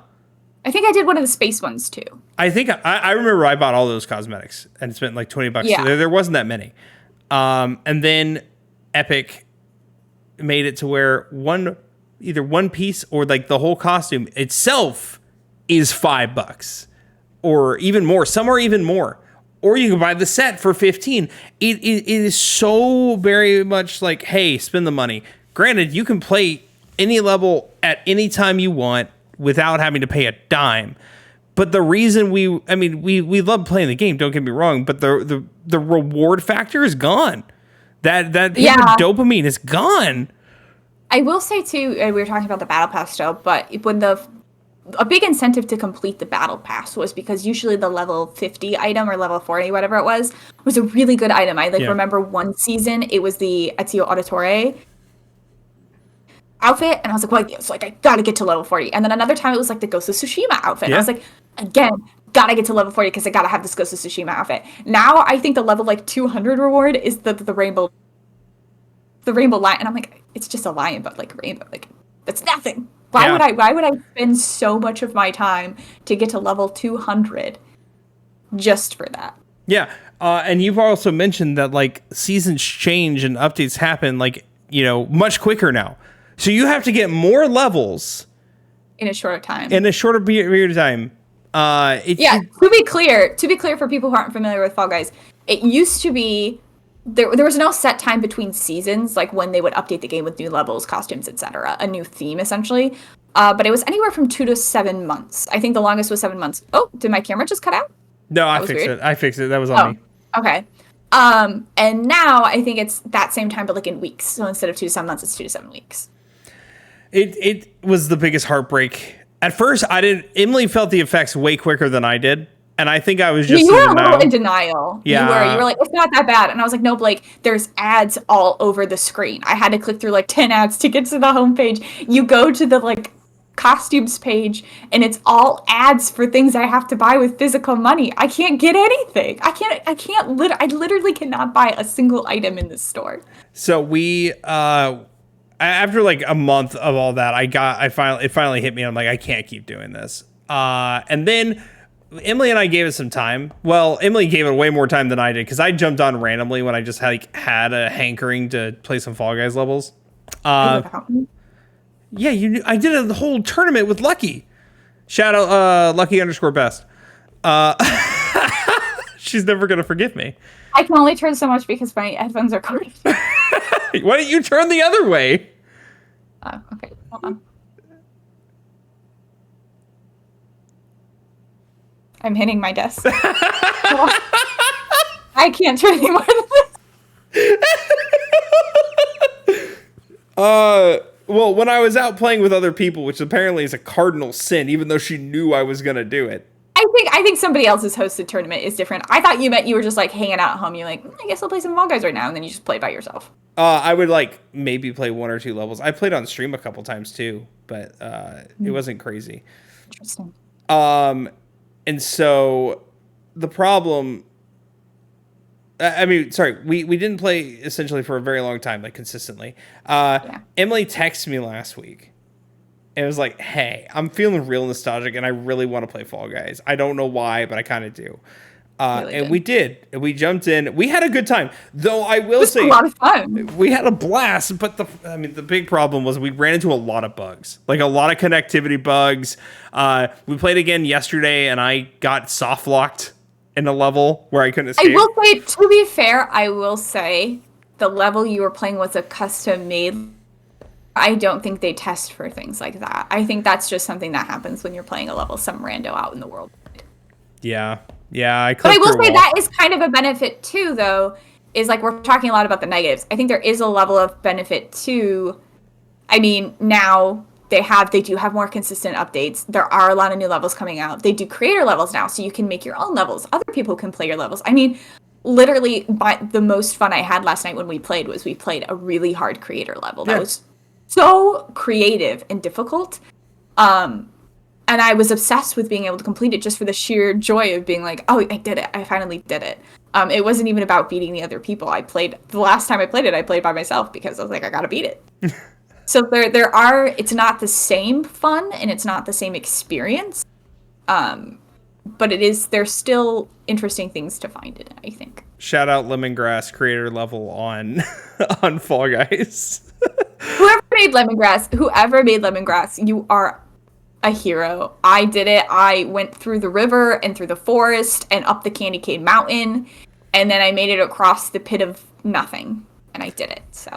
I think I did one of the space ones too. I think I remember I bought all those cosmetics and spent like $20. Yeah. There wasn't that many. And then Epic made it to where either one piece or like the whole costume itself is $5 or even more. Some are even more. Or you can buy the set for 15. It is so very much like, hey, spend the money. Granted, you can play any level at any time you want without having to pay a dime. But the reason we love playing the game, don't get me wrong, but the reward factor is gone. That hit of dopamine is gone. I will say too, we were talking about the battle pass still, but when a big incentive to complete the battle pass was because usually the level 50 item or level 40, whatever it was a really good item. I remember one season it was the Ezio Auditore outfit, and I was like, well, so like I gotta get to level 40. And then another time it was like the Ghost of Tsushima outfit. Yeah. I was like, again, gotta get to level 40 because I gotta have this Ghost of Tsushima outfit. Now I think the level like 200 reward is the rainbow lion, and I'm like, it's just a lion, but like rainbow, like that's nothing. Why would I spend so much of my time to get to level 200 just for that? Yeah, and you've also mentioned that like seasons change and updates happen like much quicker now. So you have to get more levels in a shorter time. Period of time. To be clear for people who aren't familiar with Fall Guys, it used to be there was no set time between seasons, like when they would update the game with new levels, costumes, etc., a new theme essentially. But it was anywhere from 2 to 7 months. I think the longest was 7 months. Oh, did my camera just cut out? No, I fixed it. That was on me. Okay. And now I think it's that same time, but like in weeks. So instead of 2 to 7 months, it's 2 to 7 weeks. It was the biggest heartbreak. At first, Emily felt the effects way quicker than I did. And I think I was just you were a little in denial. Yeah. You were like, it's not that bad. And I was like, no, Blake, there's ads all over the screen. I had to click through like 10 ads to get to the homepage. You go to the like costumes page and it's all ads for things I have to buy with physical money. I can't get anything. I literally cannot buy a single item in this store. So we after like a month of all that, it finally hit me. I'm like, I can't keep doing this. And then Emily and I gave it some time. Well, Emily gave it way more time than I did because I jumped on randomly when I just had a hankering to play some Fall Guys levels. Yeah, I did a whole tournament with Lucky. Shout out Lucky_best. She's never gonna forgive me. I can only turn so much because my headphones are covered. Why don't you turn the other way? Oh, okay. Hold on. I'm hitting my desk. I can't turn any more than this. Well, when I was out playing with other people, which apparently is a cardinal sin, even though she knew I was gonna do it. I think somebody else's hosted tournament is different. I thought you meant you were just like hanging out at home. You're like, I guess I'll play some Fall Guys right now, and then you just play by yourself. I would like maybe play 1 or 2 levels. I played on stream a couple times too, but it wasn't crazy. Interesting. And so the problem, we didn't play essentially for a very long time, like consistently. Emily texted me last week and it was like, hey, I'm feeling real nostalgic and I really want to play Fall Guys. I don't know why, but I kind of do. And we did. And we jumped in. We had a good time. Though I will say, a lot of fun. We had a blast, but the big problem was we ran into a lot of bugs. Like a lot of connectivity bugs. We played again yesterday and I got soft locked in a level where I couldn't escape. I will say, to be fair, the level you were playing was a custom made. I don't think they test for things like that. I think that's just something that happens when you're playing a level some rando out in the world. Yeah. But I will say that is kind of a benefit too, though, is like we're talking a lot about the negatives. I think there is a level of benefit too. I mean, now they do have more consistent updates. There are a lot of new levels coming out. They do creator levels now, so you can make your own levels. Other people can play your levels. I mean, literally, the most fun I had last night when we played a really hard creator level. That was so creative and difficult. And I was obsessed with being able to complete it just for the sheer joy of being like, oh, I did it. I finally did it. It wasn't even about beating the other people. The last time I played it, I played by myself because I was like, I gotta beat it. So it's not the same fun and it's not the same experience. But there's still interesting things to find in it, I think. Shout out Lemongrass creator level on on Fall Guys. Whoever made Lemongrass, you are a hero. I did it. I went through the river and through the forest and up the Candy Cane Mountain, and then I made it across the pit of nothing, and I did it. So,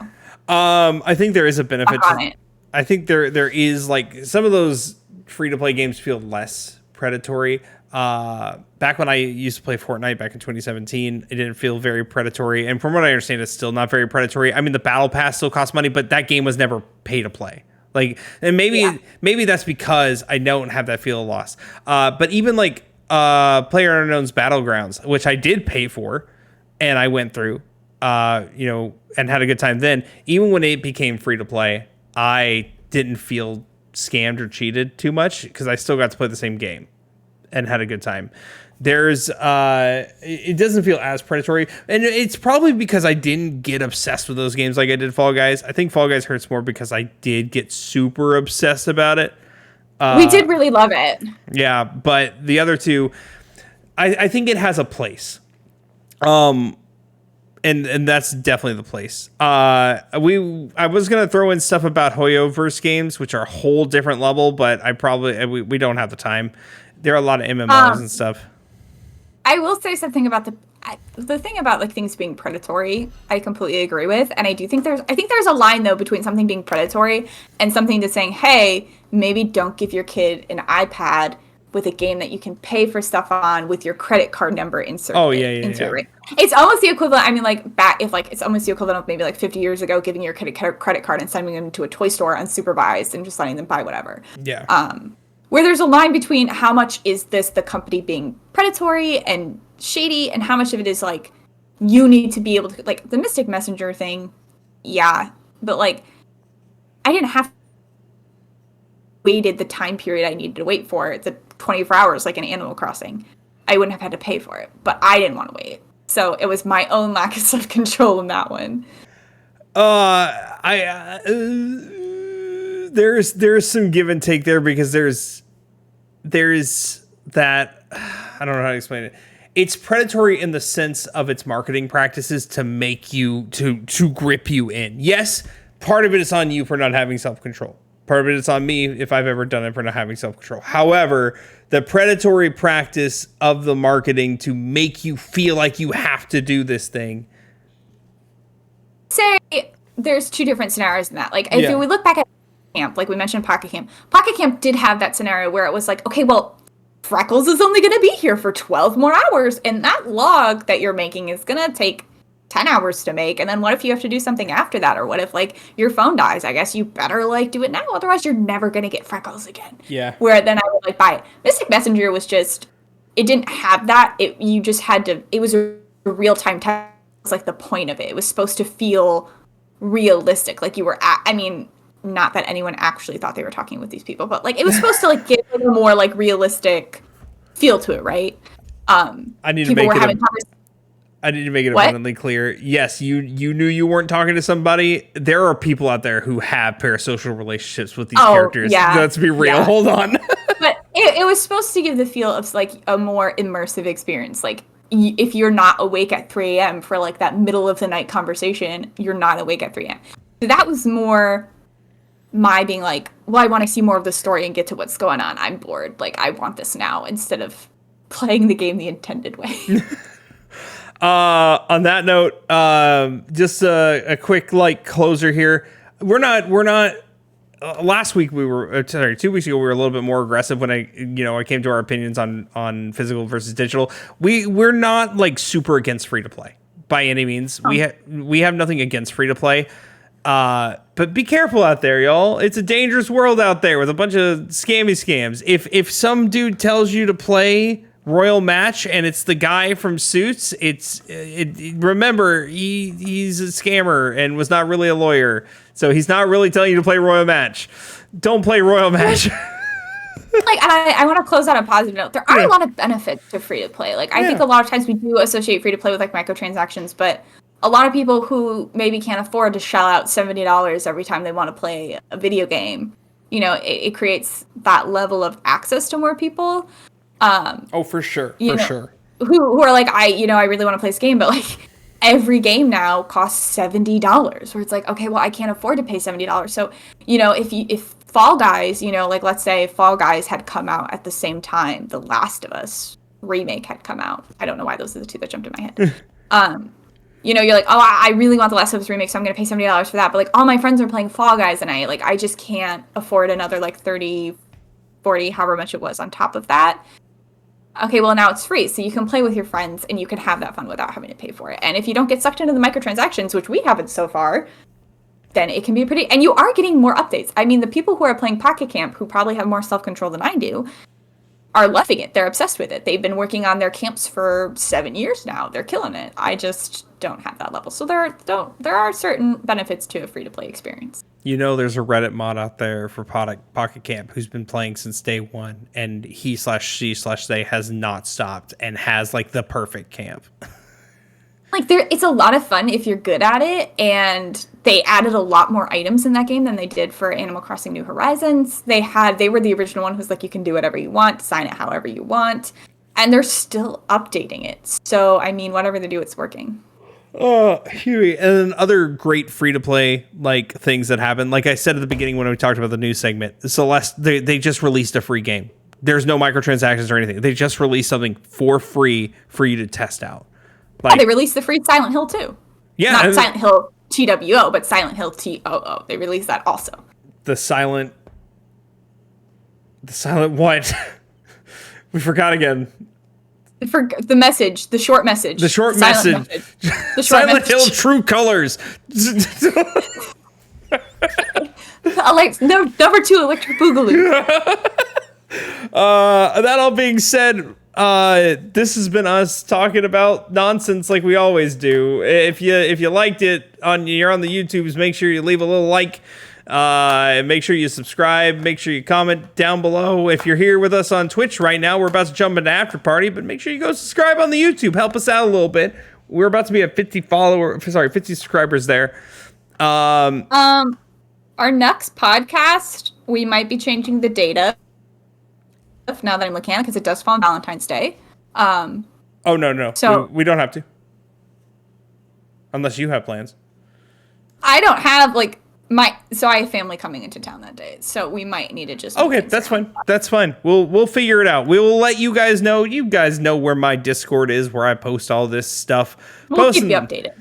I think there is a benefit to it. I think there is, like, some of those free to play games feel less predatory. Back when I used to play Fortnite back in 2017, it didn't feel very predatory, and from what I understand, it's still not very predatory. I mean, the battle pass still costs money, but that game was never pay to play. Like, and maybe that's because I don't have that feel of loss. But even like PlayerUnknown's Battlegrounds, which I did pay for, and I went through, and had a good time then. Even when it became free to play, I didn't feel scammed or cheated too much because I still got to play the same game and had a good time. It doesn't feel as predatory, and it's probably because I didn't get obsessed with those games like I did Fall Guys. I think Fall Guys hurts more because I did get super obsessed about it. We did really love it. Yeah, but the other two, I think it has a place. And that's definitely the place. I was gonna throw in stuff about Hoyoverse games, which are a whole different level, but we don't have the time. There are a lot of MMOs and stuff. I will say something about the thing about like things being predatory. I completely agree with, and I think there's a line though between something being predatory and something that's saying, hey, maybe don't give your kid an iPad with a game that you can pay for stuff on with your credit card number inserted. Oh yeah. Right? It's almost the equivalent. I mean, it's almost the equivalent of maybe like 50 years ago giving your kid a credit card and sending them to a toy store unsupervised and just letting them buy whatever. Yeah. Where there's a line between how much is this the company being predatory and shady and how much of it is like you need to be able to, like the Mystic Messenger thing. Yeah. But like I didn't have waited the time period I needed to wait for the 24 hours like in Animal Crossing. I wouldn't have had to pay for it, but I didn't want to wait. So it was my own lack of self-control in that one. There's some give and take there because there's that, I don't know how to explain it. It's predatory in the sense of its marketing practices to make you to grip you in. Yes, part of it is on you for not having self-control. Part of it is on me if I've ever done it for not having self-control. However, the predatory practice of the marketing to make you feel like you have to do this thing. Say there's two different scenarios in that. Like if we look back at Camp, like we mentioned Pocket Camp did have that scenario where it was like, okay, well, Freckles is only going to be here for 12 more hours, and that log that you're making is going to take 10 hours to make, and then what if you have to do something after that, or what if, like, your phone dies? I guess you better, like, do it now, otherwise you're never going to get Freckles again. Yeah. Where then I would, like, buy it. Mystic Messenger was just, it didn't have that, you just had to, it was a real-time test, was, like, the point of it. It was supposed to feel realistic, like you were not that anyone actually thought they were talking with these people, but like it was supposed to like give a more like realistic feel to it, right? I need to make it abundantly clear. Yes, you knew you weren't talking to somebody. There are people out there who have parasocial relationships with these characters. Yeah. Let's be real. Yeah. Hold on. But it was supposed to give the feel of like a more immersive experience. Like if you're not awake at 3 a.m. for like that middle of the night conversation, you're not awake at 3 a.m. So that was more my being like, well, I want to see more of the story and get to what's going on. I'm bored. Like, I want this now instead of playing the game the intended way. On that note, just a quick like closer here. We're not. Last week 2 weeks ago we were a little bit more aggressive when I came to our opinions on physical versus digital. We're not like super against free to play by any means. Oh. We have nothing against free to play. But be careful out there, y'all. It's a dangerous world out there with a bunch of scams. If some dude tells you to play Royal Match and it's the guy from Suits, remember he's a scammer and was not really a lawyer, so he's not really telling you to play Royal Match. Don't play Royal Match. Like, and I want to close on a positive note. There are a lot of benefits to free to play. Like, I think a lot of times we do associate free to play with like microtransactions, but a lot of people who maybe can't afford to shell out $70 every time they want to play a video game, it creates that level of access to more people. For sure. Who are like, I really want to play this game, but like every game now costs $70, where it's like, okay, well, I can't afford to pay $70. So, if Fall Guys, like let's say Fall Guys had come out at the same time The Last of Us remake had come out. I don't know why those are the two that jumped in my head. You're like, oh, I really want The Last of Us remake, so I'm going to pay $70 for that. But like all my friends are playing Fall Guys and I just can't afford another like 30, 40, however much it was on top of that. Okay, well, now it's free, so you can play with your friends, and you can have that fun without having to pay for it. And if you don't get sucked into the microtransactions, which we haven't so far, then it can be pretty... And you are getting more updates. I mean, the people who are playing Pocket Camp, who probably have more self-control than I do, are loving it. They're obsessed with it. They've been working on their camps for 7 years now. They're killing it. I just don't have that level. So there are certain benefits to a free-to-play experience. There's a Reddit mod out there for Pocket Camp who's been playing since day one, and he/she/they has not stopped and has like the perfect camp. Like it's a lot of fun if you're good at it, and they added a lot more items in that game than they did for Animal Crossing New Horizons. They were the original one who's like, you can do whatever you want, design it however you want, and they're still updating it. So I mean, whatever they do, it's working. Huey, and then other great free-to-play like things that happen. Like I said at the beginning when we talked about the news segment, Celeste, they just released a free game. There's no microtransactions or anything. They just released something for free for you to test out. Like, they released the free Silent Hill too. Yeah, not Silent Hill TWO, but Silent Hill TOO. They released that also. The silent what? We forgot again. For the message, the short message. The short message. The Silent Hill True Colors. Number 2, Electric Boogaloo. That all being said, this has been us talking about nonsense like we always do. If you liked it you're on the YouTubes, make sure you leave a little like. Make sure you subscribe. Make sure you comment down below. If you're here with us on Twitch right now, we're about to jump into After Party, but make sure you go subscribe on the YouTube. Help us out a little bit. We're about to be at 50 subscribers there. Our next podcast, we might be changing the data. Now that I'm looking at it, because it does fall on Valentine's Day. No. So we don't have to, unless you have plans. I don't have so I have family coming into town that day, so we might need to just... Okay, that's fine. That's fine. We'll figure it out. We will let you guys know. You guys know where my Discord is, where I post all this stuff. We'll keep you updated.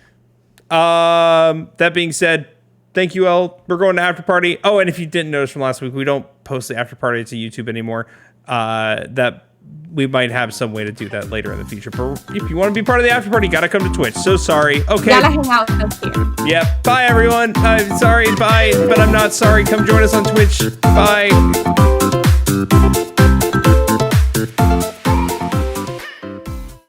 That being said, thank you all. We're going to After Party. Oh, and if you didn't notice from last week, we don't post the After Party to YouTube anymore. That we might have some way to do that later in the future. But if you want to be part of the After Party, you gotta come to Twitch. So sorry. Okay. Gotta hang out with us here. Yeah. Bye, everyone. I'm sorry. Bye. But I'm not sorry. Come join us on Twitch. Bye.